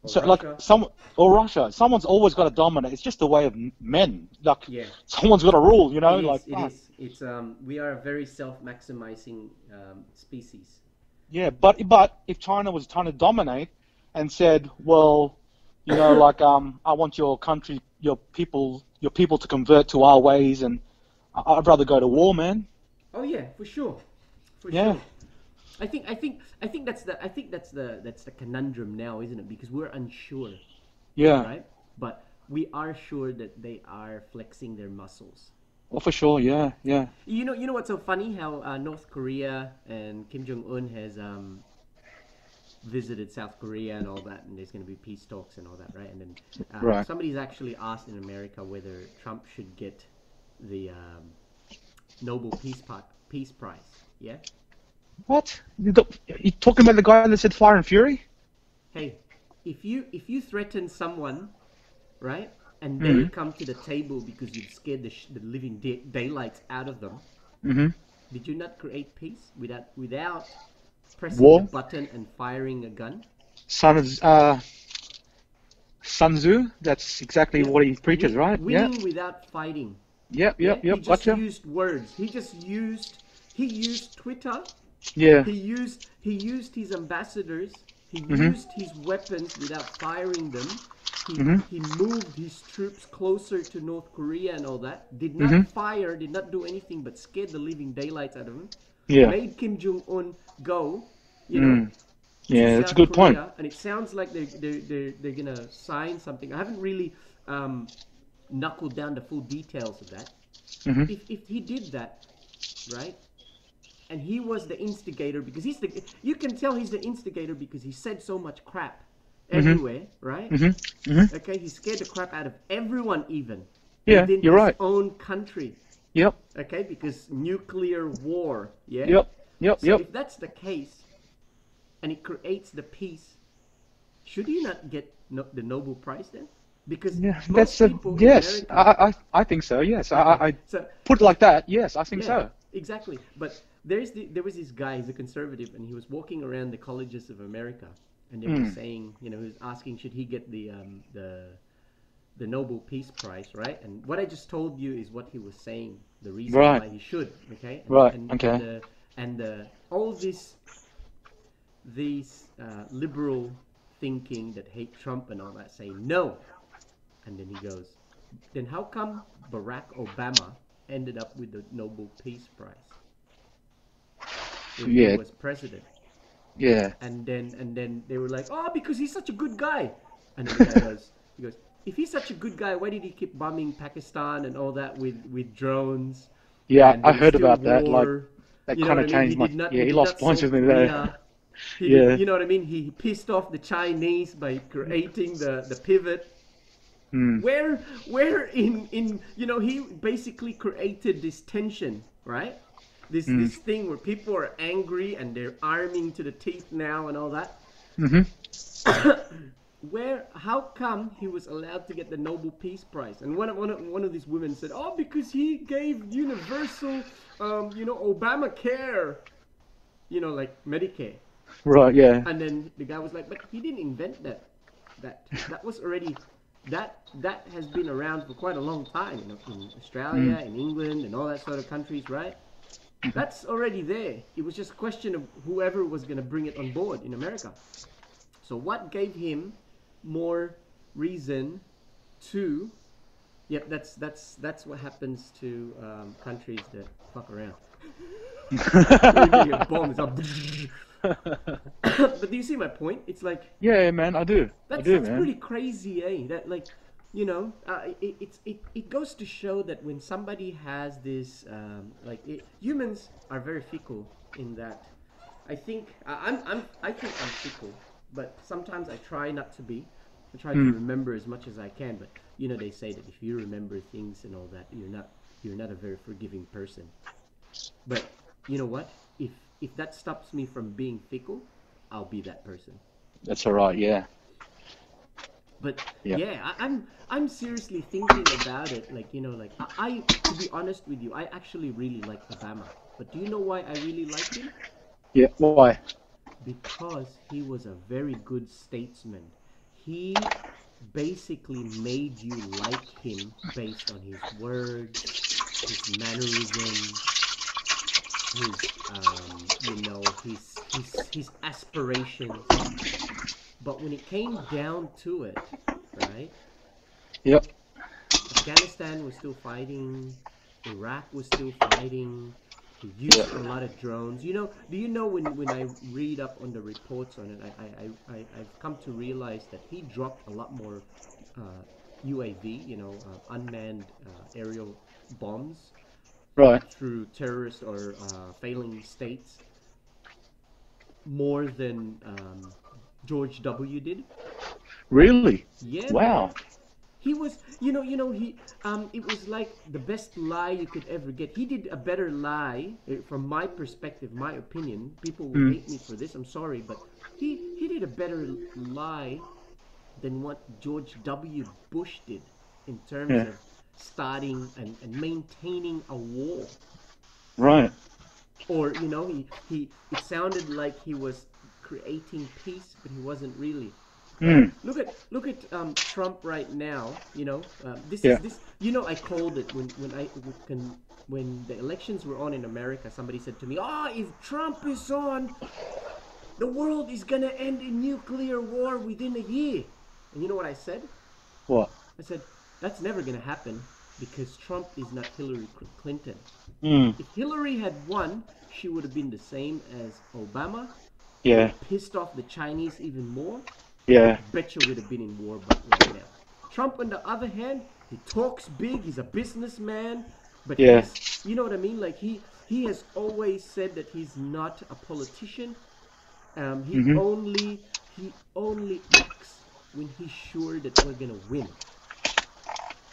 Or So Russia. like or Russia, someone's always got to dominate. It's just the way of men. Like Yeah. someone's got to rule, you know. It is. Like It fuck. is. It's we are a very self-maximizing species. Yeah, but if China was trying to dominate and said, well, you know, like I want your country, your people to convert to our ways, and I'd rather go to war, man. Oh yeah, for sure, for Yeah. sure. I think that's the conundrum now, isn't it? Because we're unsure, Yeah. right? But we are sure that they are flexing their muscles. Well, for sure. Yeah. You know what's so funny? How North Korea and Kim Jong Un has visited South Korea and all that, and there's going to be peace talks and all that, right? And then Right. somebody's actually asked in America whether Trump should get the Nobel Peace Prize. Yeah. What? You talking about the guy that said Fire and Fury? Hey, if you threaten someone, right, and they Mm-hmm. come to the table because you've scared the living daylights out of them, Mm-hmm. did you not create peace without pressing the War. button and firing a gun? Sun, Sun Tzu. That's exactly Yeah, what he preaches, right? Yeah. winning without fighting. Yep. Yeah, Yep. he Yep. just Gotcha. used words. He used Twitter. Yeah. He used his ambassadors. He Mm-hmm. used his weapons without firing them. He Mm-hmm. he moved his troops closer to North Korea and all that. Did not Mm-hmm. fire, did not do anything but scared the living daylights out of him. Yeah. Made Kim Jong Un go, you know, Mm. to Yeah. That's a South good point. Korea, and it sounds like they're gonna sign something. I haven't really knuckled down the full details of that. Mm-hmm. If he did that, right, and he was the instigator because you can tell he's the instigator because he said so much crap Mm-hmm. everywhere, right? Mm-hmm. Mm-hmm. Okay, he scared the crap out of everyone, even Yeah. within You're his right. own country. Yep. Okay, because nuclear war, yeah. Yep. Yep. So Yep. if that's the case, and it creates the peace, should he not get the Nobel Prize then? Because Yeah. most That's a people in yes. America. I think so. Yes. Okay, I so put it like that. Yes. I think yeah, so. exactly. But there was this guy, he's a conservative, and he was walking around the colleges of America, and they were Mm. saying, he was asking, should he get the Nobel Peace Prize, right? And what I just told you is what he was saying, the reason Right. why he should, okay? Right. And, Okay. all these liberal thinking that hate Trump and all that say no, and then he goes, then how come Barack Obama ended up with the Nobel Peace Prize when he Yeah. was president? Yeah. And then they were like, oh, because he's such a good guy. And then the guy goes, if he's such a good guy, why did he keep bombing Pakistan and all that with drones? Yeah. And I there was heard still about that. Like war. that You know kind what of I mean? changed my. Yeah. He He did lost not points solve with me there. Korea. He Yeah. did, you know what I mean? He pissed off the Chinese by creating the pivot. Mm. Where in he basically created this tension, right? This thing where people are angry and they're arming to the teeth now and all that. Mm-hmm. How come he was allowed to get the Nobel Peace Prize? And one of these women said, oh, because he gave universal Obamacare, like Medicare. Right. Yeah. And then the guy was like, but he didn't invent that. That was already that has been around for quite a long time, in Australia, in England, and all that sort of countries, right? That's already there. It was just a question of whoever was going to bring it on board in America. So what gave him more reason to? Yep, that's what happens to countries that fuck around. Your bomb is up. But do you see my point? It's like Yeah, man. I do. that's man. pretty crazy, eh? That it goes to show that when somebody has this humans are very fickle in that. I think I think I'm fickle, but sometimes I try not to be. I try to remember as much as I can, but they say that if you remember things and all that, you're not a very forgiving person. But you know what? If that stops me from being fickle, I'll be that person. That's all right. Yeah. But Yeah. yeah, I'm seriously thinking about it. I to be honest with you, I actually really like Obama. But do you know why I really like him? Yeah. Why? Because he was a very good statesman. He basically made you like him based on his words, his mannerisms, his aspirations. But when it came down to it, right? Yep. Afghanistan was still fighting, Iraq was still fighting. He used a lot of drones. Do you know when I read up on the reports on it, I've come to realize that he dropped a lot more UAV, unmanned aerial bombs Right. through terrorist or failing states more than George W. did. Really? Yeah. Wow. He was it was like the best lie you could ever get. He did a better lie, from my perspective, my opinion. People will hate me for this. I'm sorry, but he did a better lie than what George W. Bush did in terms Yeah. of starting and maintaining a war. Right. Or it sounded like he was creating peace, but he wasn't really. Mm. Look at Trump right now. This Yeah. is this. I called it when the elections were on in America. Somebody said to me, if Trump is on, the world is gonna end in nuclear war within a year." And you know what I said? What? I said, "That's never gonna happen because Trump is not Hillary Clinton. Mm. If Hillary had won, she would have been the same as Obama. Yeah. Pissed off the Chinese even more. Yeah. Betcha would have been in war right now. Trump, on the other hand, he talks big. He's a businessman, but Yeah. you know what I mean? Like he has always said that he's not a politician. He only acts when he's sure that we're gonna win.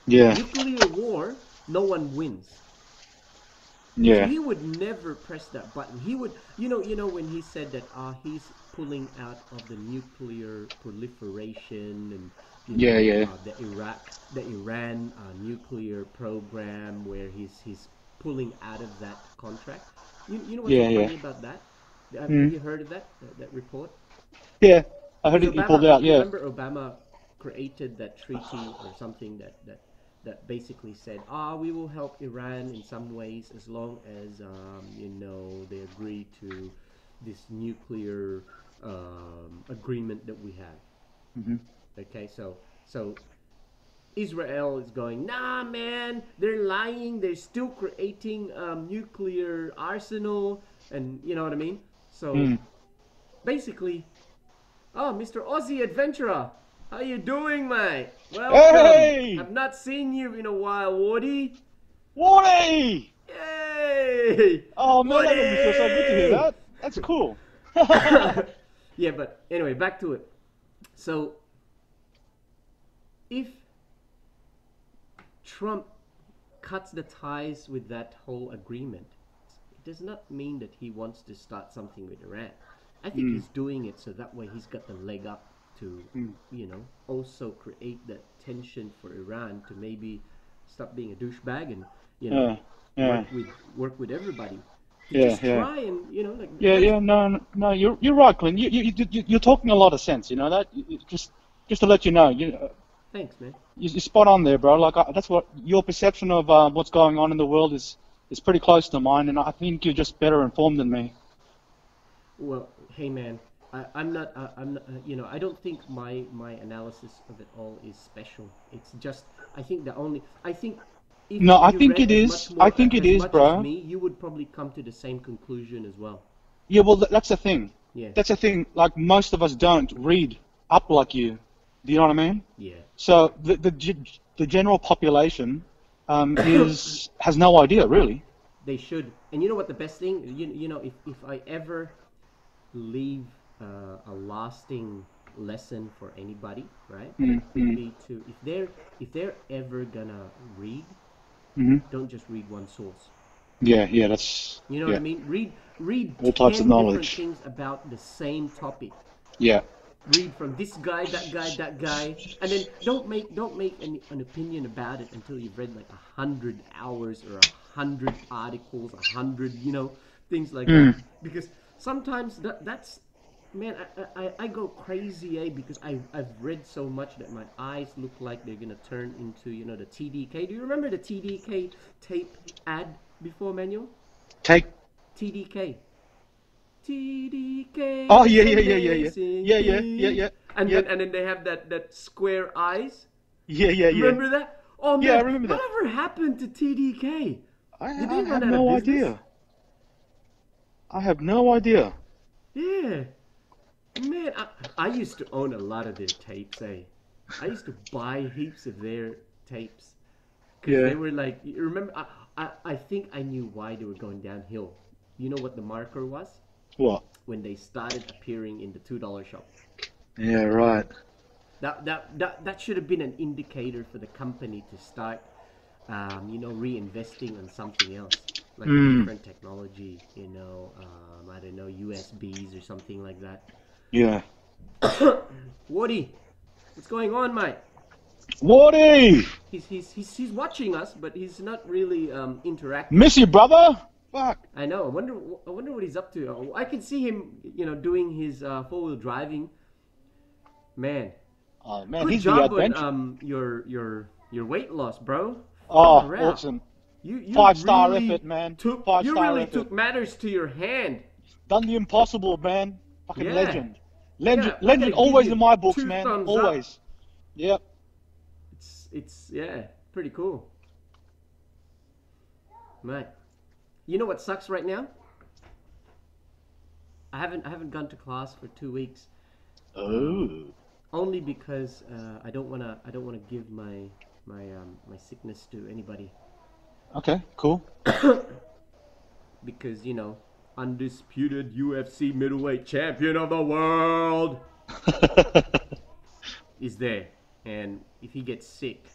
Yeah. Nuclear war, no one wins. So Yeah. he would never press that button. He would, when he said that he's pulling out of the nuclear proliferation and Yeah. the Iran nuclear program, where he's pulling out of that contract. You know what's Yeah, so yeah. funny about that? Have Mm. you heard of that report? Yeah. I heard Because he pulled out. Yeah. Remember Obama created that treaty or something that basically said, we will help Iran in some ways as long as they agree to this nuclear agreement that we have. Mhm. Okay, so Israel is going, nah, man, they're lying. They're still creating nuclear arsenal, and you know what I mean. So Mm. basically, Mr. Aussie Adventurer, how you doing, mate? Welcome. Hey! I've not seen you in a while, Woody. Woody! Yay! Oh man, that made me feel so good to hear Woody! that. That's cool. Yeah, but anyway, back to it. So, if Trump cuts the ties with that whole agreement, it does not mean that he wants to start something with Iran. I think he's doing it so that way he's got the leg up to, also create that tension for Iran to maybe stop being a douchebag and, Yeah. work with everybody. To Yeah, just yeah. try and, like... Yeah. No. You're right, Clint. You're talking a lot of sense. You know that. Just to let you know, Thanks, man. you're spot on there, bro. Like that's what your perception of what's going on in the world is pretty close to mine, and I think you're just better informed than me. Well, hey, man, I'm not, I don't think my analysis of it all is special. It's just, I think if No, I you think read it as is. much more- I think it as is, much bro. as me, you would probably come to the same conclusion as well. Yeah, well, that's the thing. Yeah. That's the thing. Like most of us don't read up like you. Do you know what I mean? Yeah. So the general population has no idea really. They should. And you know what the best thing, if I ever leave a lasting lesson for anybody, right? Would be to, if they're ever gonna read, don't just read one source. Yeah, that's. You know yeah. what I mean? Read All 10 types of different knowledge. things about the same topic. Yeah. Read from this guy, that guy, and then don't make an opinion about it until you've read like 100 hours or 100 articles, 100 things like that. Because sometimes that's man, I go crazy, because I've read so much that my eyes look like they're gonna turn into the TDK. Do you remember the TDK tape ad before, Manuel? Take. TDK. TDK. Oh yeah. Yeah. And Yeah. then they have that square eyes. Yeah. Remember that? Oh man, Yeah, I remember that. whatever happened to TDK? I Did they have run out no of business? idea. I have no idea. Yeah. Man, I used to own a lot of their tapes, I used to buy heaps of their tapes. Because Yeah. they were like, you remember, I think I knew why they were going downhill. You know what the marker was? What? When they started appearing in the $2 shop. Yeah, right. That should have been an indicator for the company to start, reinvesting on something else, like a different technology. I don't know, USBs or something like that. Yeah. Woody, what's going on, mate? Woody! He's watching us, but he's not really interacting. Miss you, brother! Fuck. I know. I wonder what he's up to. I can see him, doing his 4-wheel driving. Man. Oh man, Good he's job the adventure. on your weight loss, bro. Oh, Far out. awesome. You 5-star really effort, man. You 5-star really effort. took matters to your hand. Done the impossible, man. Fucking Yeah. legend. Yeah, I gotta Legend give always you in my books, 2 man. thumbs up. Always. Yep. It's pretty cool. Mate. You know what sucks right now? I haven't gone to class for 2 weeks. Oh. Only because I don't wanna give my sickness to anybody, Okay, cool. because undisputed UFC middleweight champion of the world is there, and if he gets sick,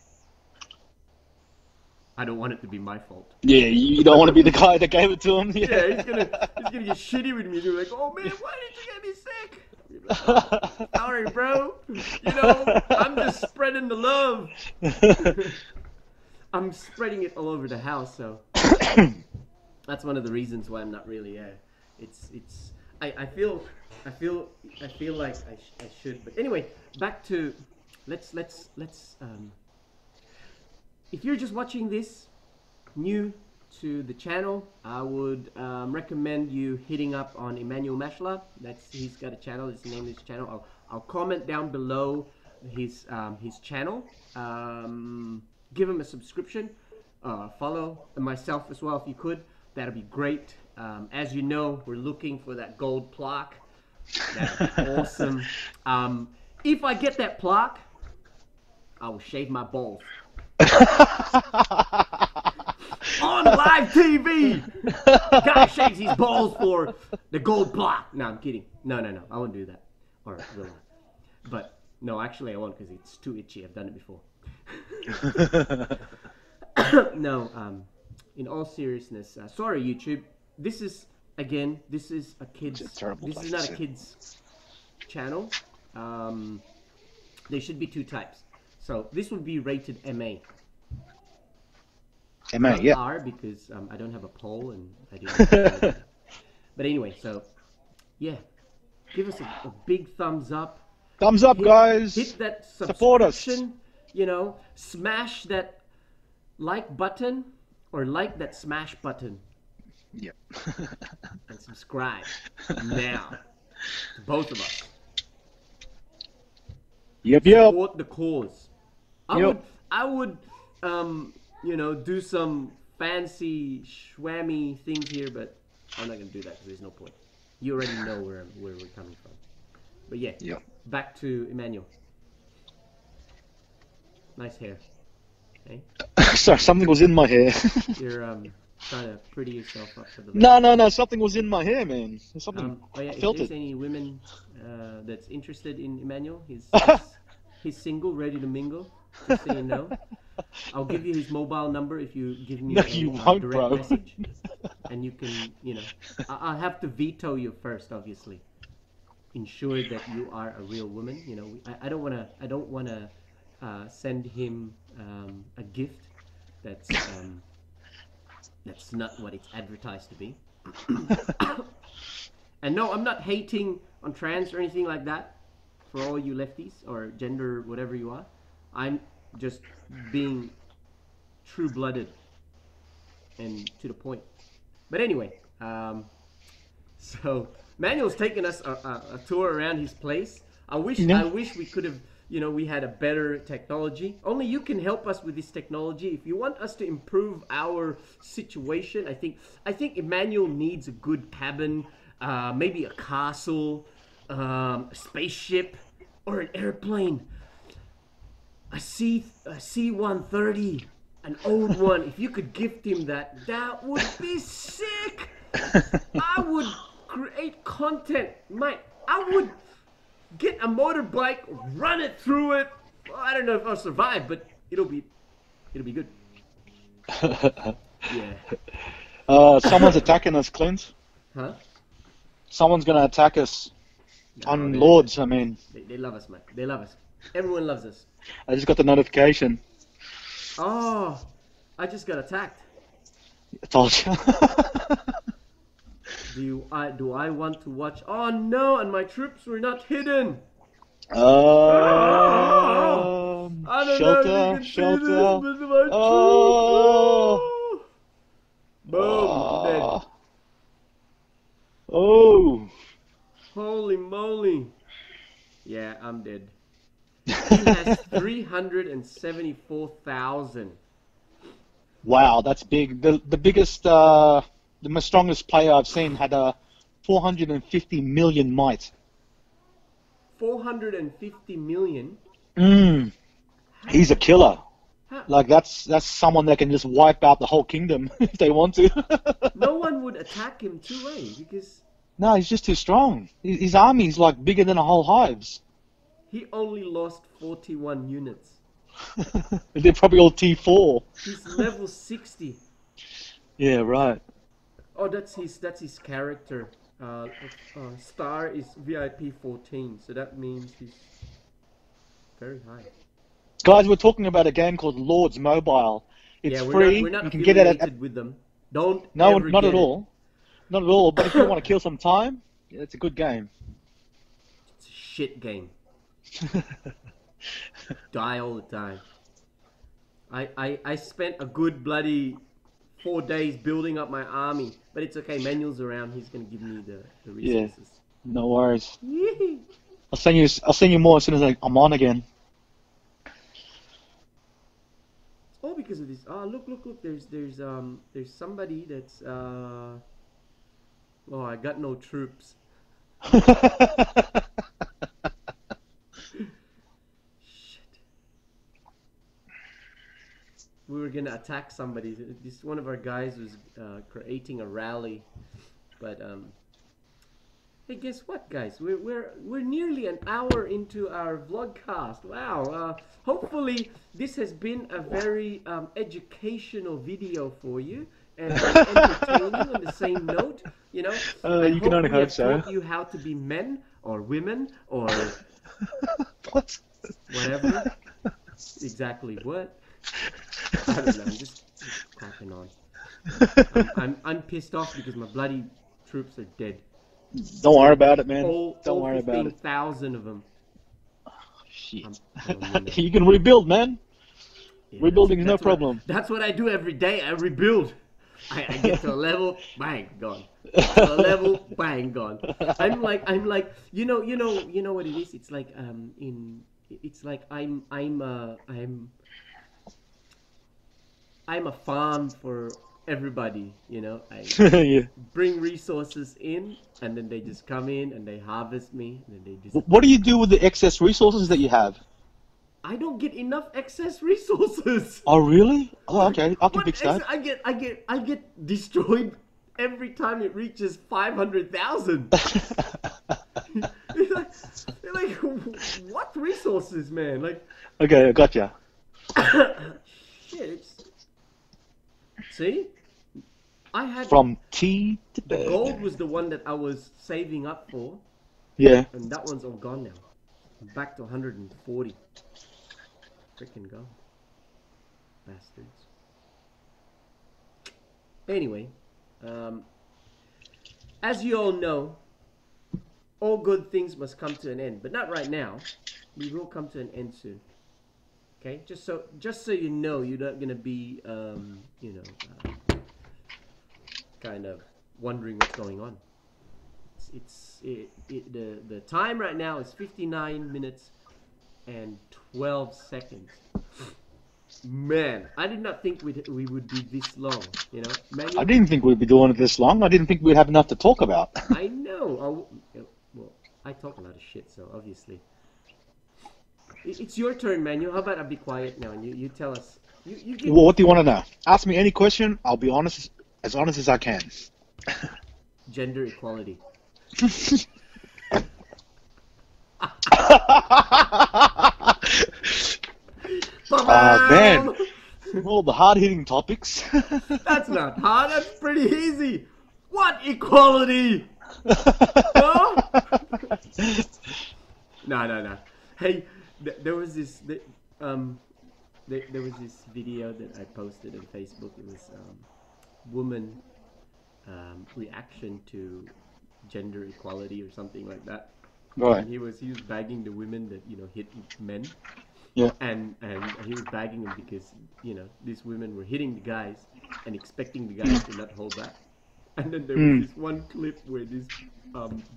I don't want it to be my fault. Yeah, you don't want to be the guy that gave it to him. Yeah, he's gonna get shitty with me. He's like, "Oh man, why did you get me sick?" Oh, sorry, bro. I'm just spreading the love. I'm spreading it all over the house, so that's one of the reasons why I'm not really. I feel like I should. But anyway, back to let's. If you're just watching this, new to the channel, I would recommend you hitting up on Emmanuel Mashla. He's got a channel. His name is channel. I'll comment down below his channel. Give him a subscription. Follow myself as well if you could. That'd be great. As you know, we're looking for that gold plaque. That'd be awesome. If I get that plaque, I will shave my balls. On live TV, guy shaves his balls for the gold plaque. No, I'm kidding. No, I won't do that. Or will I? But no, actually I won't, because it's too itchy. I've done it before. No, in all seriousness, sorry YouTube. This is a kid's. It's a terrible This place is to not a sit. kid's channel. There should be 2 types. So this would be rated MA. MA, Not yeah. R, because I don't have a poll and I didn't. But anyway, so yeah, give us a big thumbs up. Thumbs up, guys. Hit that Support us. subscription. Smash that like button, or like that smash button, Yep. and subscribe now to both of us. Yep. Support the cause. Yep. I would do some fancy schwammy things here, but I'm not gonna do that because there's no point. You already know where we're coming from. But yeah, Yep. back to Emmanuel. Nice hair. Hey, Sorry, something was in my hair. you're trying to pretty yourself up for the. No. Something was in my hair, man. There's something. Oh yeah, I if felt there's it. any women that's interested in Emmanuel, he's single, ready to mingle. Just so you know. I'll give you his mobile number if you give me No, a you won't, direct bro. message, and you can, I'll have to veto you first, obviously. Ensure that you are a real woman. I don't wanna send him a gift that's not what it's advertised to be. And no, I'm not hating on trans or anything like that. For all you lefties or gender, whatever you are, I'm just being true-blooded and to the point. But anyway, so Manuel's taking us a tour around his place. I wish we could have, we had a better technology. Only you can help us with this technology. If you want us to improve our situation, I think Emmanuel needs a good cabin, maybe a castle, a spaceship, or an airplane. A C-130, an old one. If you could gift him that would be sick. I would create content, mate. I get a motorbike, run it through it. Well, I don't know if I'll survive, but it'll be good. Yeah. Someone's attacking us, Clint. Huh? Someone's gonna attack us No, on they- Lords. I mean, They love us, man. They love us. Everyone loves us. I just got the notification. Oh, I just got attacked. I told you. Do I want to watch? Oh no, and my troops were not hidden. I don't know if you can see this, but my Oh. troops. Boom, dead. Oh. Holy moly. Yeah, I'm dead. He has 374,000. Wow, that's big. The biggest, the most strongest player I've seen had a 450 million might. 450 million. He's a killer. How? Like that's someone that can just wipe out the whole kingdom if they want to. No one would attack him too, because No, he's just too strong. His army's like bigger than a whole hive's. he only lost 41 units. They're probably all T4. He's level 60. Yeah, right. Oh, that's his character. Star is VIP 14, so that means he's very high. Guys, we're talking about a game called Lords Mobile. It's Yeah, free. we're not You can get it affiliated with them. Don't No, ever not get at it. all. Not at all. But if you want to kill some time, yeah, it's a good game. It's a shit game. Die all the time. I spent a good bloody 4 days building up my army, but it's okay. Manuel's around. He's gonna give me the Yeah. resources. No worries. Yee. I'll send you more as soon as I'm on again. Oh, because of this. Oh, look. There's somebody that's Oh, I got no troops. Shit. We were gonna attack somebody. This one of our guys was creating a rally, but hey, guess what, guys? We're nearly an hour into our vlogcast. Wow. Hopefully, this has been a very educational video for you and entertaining on the same note. You know, I you can only we have hope so. taught you how to be men or women or What? whatever. Exactly what? I don't know. I'm just cracking on. I'm pissed off because my bloody troops are dead. Don't worry about it, man. All Don't worry about it. 15,000 of them. Shit. I'm You can rebuild, man. Yeah, Rebuilding is no what- problem. That's what I do every day. I rebuild. I get to a level, bang, gone. To a level, bang, gone. I'm like, you know what it is? It's like it's like I'm a farm for everybody. You know, I Yeah. bring resources in, and then they just come in and they harvest me, and then they just. What do you do with the excess resources that you have? I don't get enough excess resources. Oh, really? Oh, okay. I can What fix that. I get destroyed every time it reaches 500,000. like what resources, man? Like Okay, I gotcha. shit. See, I had From tea to the bed. gold was the one that I was saving up for, Yeah. and that one's all gone now. I'm back to 140. Freaking go, bastards. Anyway, as you all know, all good things must come to an end, but not right now. We will come to an end soon. Okay, just so you know, you're not gonna be, kind of wondering what's going on. The time right now is 59 minutes and 12 seconds. Man, I did not think we would be this long, you know? I didn't think we'd be doing it this long. I didn't think we'd have enough to talk about. I know. Well, I talk a lot of shit, so obviously. It's your turn, Manuel. How about I be quiet now and you tell us. You give Well, what do you want to know? Ask me any question. I'll be honest as I can. gender equality. Man, Ba-bam! all the hard-hitting topics. That's not hard. That's pretty easy. What equality? No? No, no, no. Hey, there was this. There was this video that I posted on Facebook. It was woman reaction to gender equality or something like that. Right. And he was bagging the women that hit men, Yeah. and he was bagging them because these women were hitting the guys and expecting the guys to not hold back. And then there was this one clip where this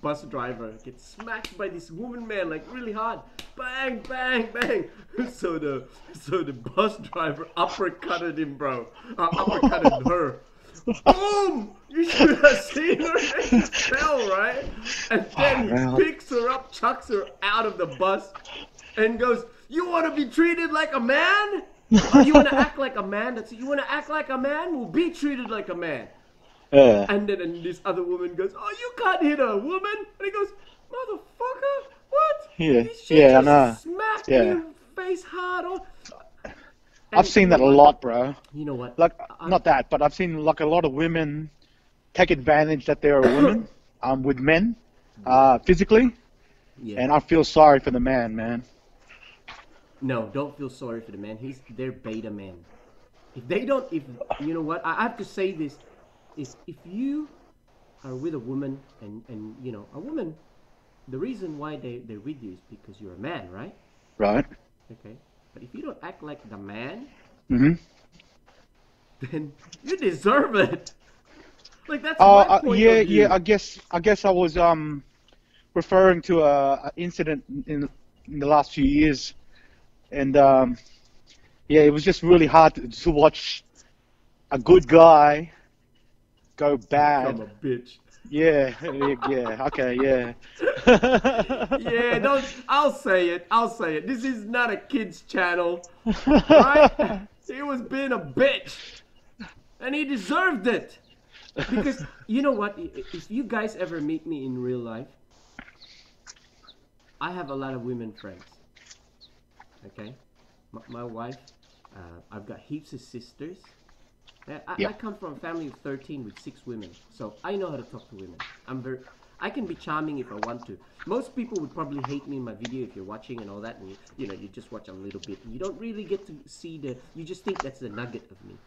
bus driver gets smacked by this woman man like really hard, bang, bang, bang. So the bus driver uppercutted him, bro. Uppercutted her. Boom! You should have seen her. She fell, right? And then he picks her up, chucks her out of the bus, and goes, "You want to be treated like a man? Or you want to act like a man? You want to act like a man? Well, be treated like a man." Yeah. And then this other woman goes, "Oh, you can't hit a woman." And he goes, "Motherfucker, what? Yeah. She Yeah, I just know. smacked Yeah. me in the face hard on." I've seen that a lot, bro. You know what? Like, not that, but I've seen like a lot of women take advantage that they're a woman with men physically, Yeah. and I feel sorry for the man. No, don't feel sorry for the man. They're beta men. If they don't, if you know what, I have to say this, is if you are with a woman and a woman, the reason why they're with you is because you're a man, right? Right. Okay. But if you don't act like the man, Mm-hmm. then you deserve it. Like that's my point yeah, of view. yeah. I guess I was referring to a incident in the last few years, and yeah, it was just really hard to watch a good guy go bad. Become a bitch. Yeah, yeah, okay, yeah. Yeah, don't. I'll say it. I'll say it. This is not a kids channel, right? He was being a bitch, and he deserved it. Because you know what? If you guys ever meet me in real life, I have a lot of women friends. Okay, my wife. I've got heaps of sisters. I come from a family of 13 with 6 women, so I know how to talk to women. I can be charming if I want to. Most people would probably hate me in my video if you're watching and all that, and you just watch a little bit. You don't really get to see you just think that's the nugget of me.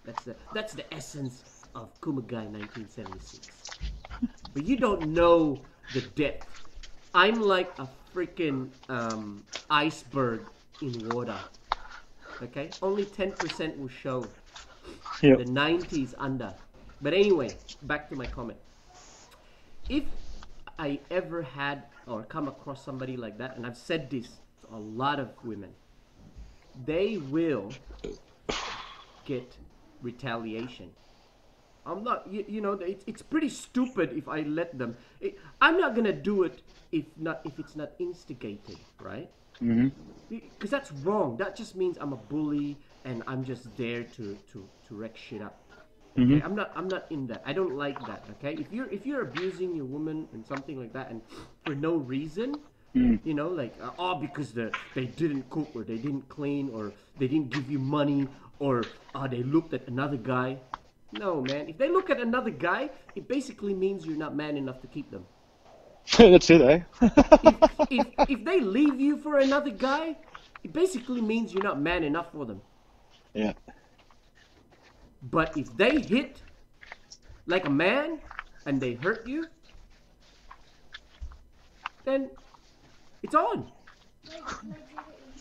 That's the essence of Kumagai 1976. But you don't know the depth. I'm like a freaking iceberg in water. Okay, only 10% will show. Yep. The 90s under. But anyway, back to my comment. If I ever had or come across somebody like that, and I've said this to a lot of women, they will get retaliation. I'm not, it's pretty stupid if I let them. I'm not gonna do it if it's not instigated, right? Mm-hmm. Because that's wrong. That just means I'm a bully and I'm just there to wreck shit up. Okay? I'm not in that. I don't like that. Okay, if you're abusing your woman and something like that, and for no reason, because they didn't cook or they didn't clean or they didn't give you money or they looked at another guy. No, man. If they look at another guy, it basically means you're not man enough to keep them. That's it, eh? if they leave you for another guy, it basically means you're not man enough for them. Yeah. But if they hit like a man and they hurt you, then it's on.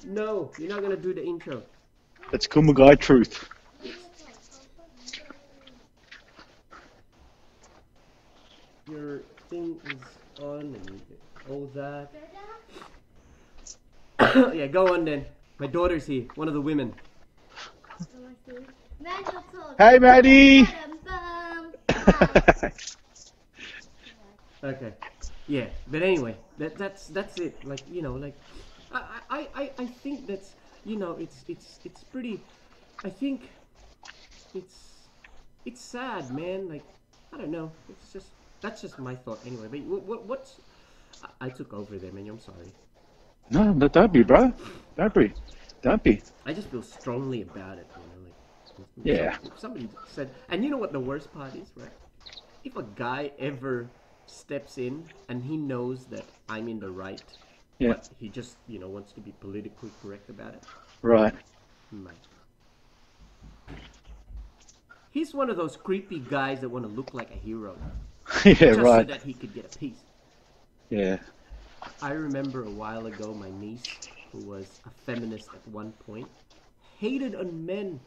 No, you're not gonna do the intro. That's Kumagai truth. Your thing is on and all that. Yeah, go on then. My daughter's here, one of the women. Hey, Maddie! Okay. Yeah, but anyway, that's it. Like I think that's it's pretty. I think it's sad, man. Like I don't know. That's just my thought anyway. But what's I took over there, man. I'm sorry. No, don't be, bro. Don't be. Don't be. I just feel strongly about it. Like Yeah. if somebody said, and you know what the worst part is, right? If a guy ever steps in and he knows that I'm in the right, Yeah. but he just wants to be politically correct about it, Right. mate. He's one of those creepy guys that want to look like a hero, Yeah. just so Right. that he could get a piece. Yeah. I remember a while ago my niece, who was a feminist at one point, hated on men,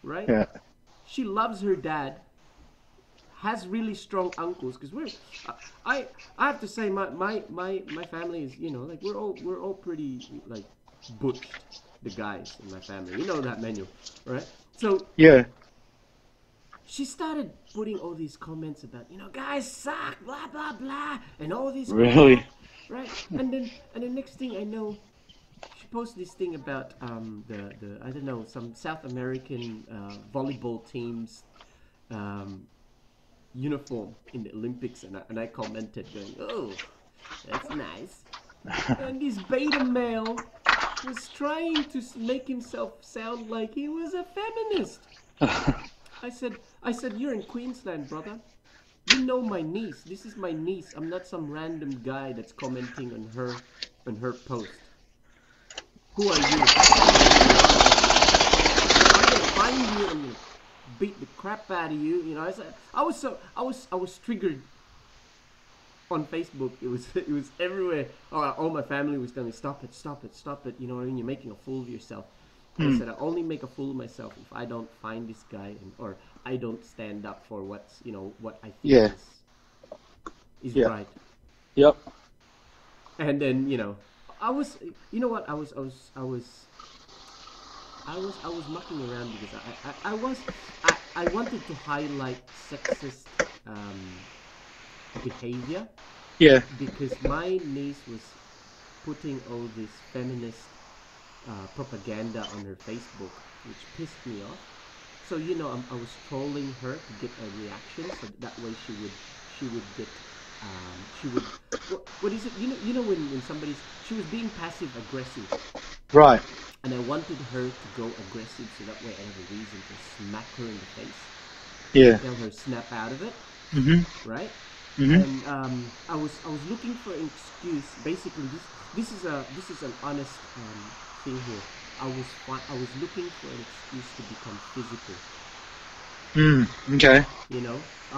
right? Yeah. She loves her dad, has really strong uncles, because I have to say my family is like we're all pretty like butched, the guys in my family, that menu, right? So Yeah. she started putting all these comments about guys suck, blah blah blah, and all this Really? crap, right? And then next thing I know, she posted this thing about the I don't know, some South American volleyball teams uniform in the Olympics, and I commented going, oh, that's nice. And this beta male was trying to make himself sound like he was a feminist. I said, you're in Queensland, brother. You know my niece. This is my niece. I'm not some random guy that's commenting on her post. Who are you? I'm gonna find you and I'm gonna beat the crap out of you. I was triggered on Facebook. It was everywhere. All my family was telling me, stop it, stop it, stop it. You know what I mean? You're making a fool of yourself. I said, I only make a fool of myself if I don't find this guy or I don't stand up for what I think is right. Yep. And then I was I was mucking around because I wanted to highlight sexist behavior. Yeah. Because my niece was putting all this feminist propaganda on her Facebook, which pissed me off. So I was trolling her to get a reaction, so that way she would get what is it? When she was being passive aggressive, Right. and I wanted her to go aggressive, so that way I have a reason to smack her in the face. Yeah. Tell her snap out of it. Right. Mhm. And I was looking for an excuse. Basically, this is an honest thing here. I was looking for an excuse to become physical. Okay.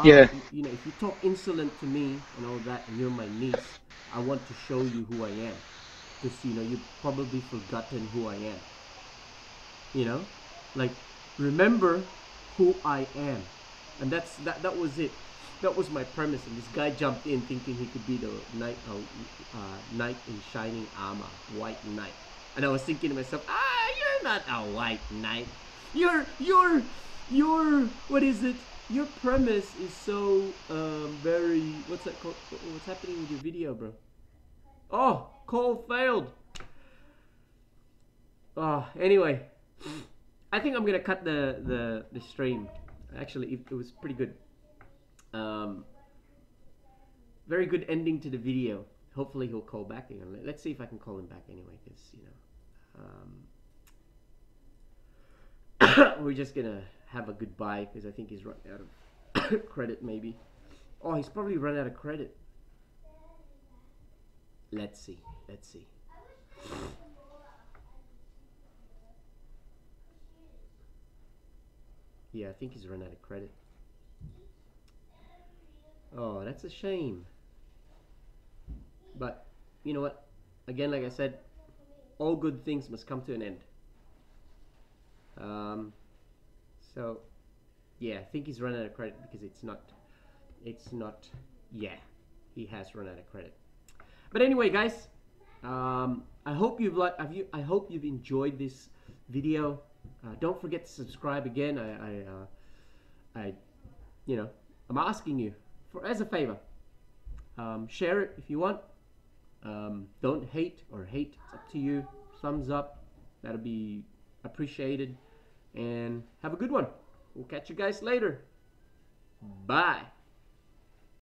Yeah. If you talk insolent to me and all that, and you're my niece, I want to show you who I am. Because you've probably forgotten who I am. Like, remember who I am, and that was it. That was my premise, and this guy jumped in thinking he could be the knight in shining armor, white knight. And I was thinking to myself, you're not a white knight. You're what is it? Your premise is so very, what's that called? What's happening with your video, bro? Oh, call failed. Anyway, I think I'm gonna cut the stream. Actually, it was pretty good. Very good ending to the video. Hopefully he'll call back again. Let's see if I can call him back anyway, because we're just gonna have a goodbye, because I think he's run out of credit, maybe. Oh, he's probably run out of credit. Let's see. Yeah, I think he's run out of credit. Oh, that's a shame. But you know what? Again, like I said, all good things must come to an end. So yeah, I think he's run out of credit, because it's not. Yeah, he has run out of credit. But anyway, guys, I hope you've enjoyed this video. Don't forget to subscribe again. I'm asking you as a favor. Share it if you want. Don't hate or hate. It's up to you. Thumbs up. That'll be appreciated. And have a good one. We'll catch you guys later. Bye.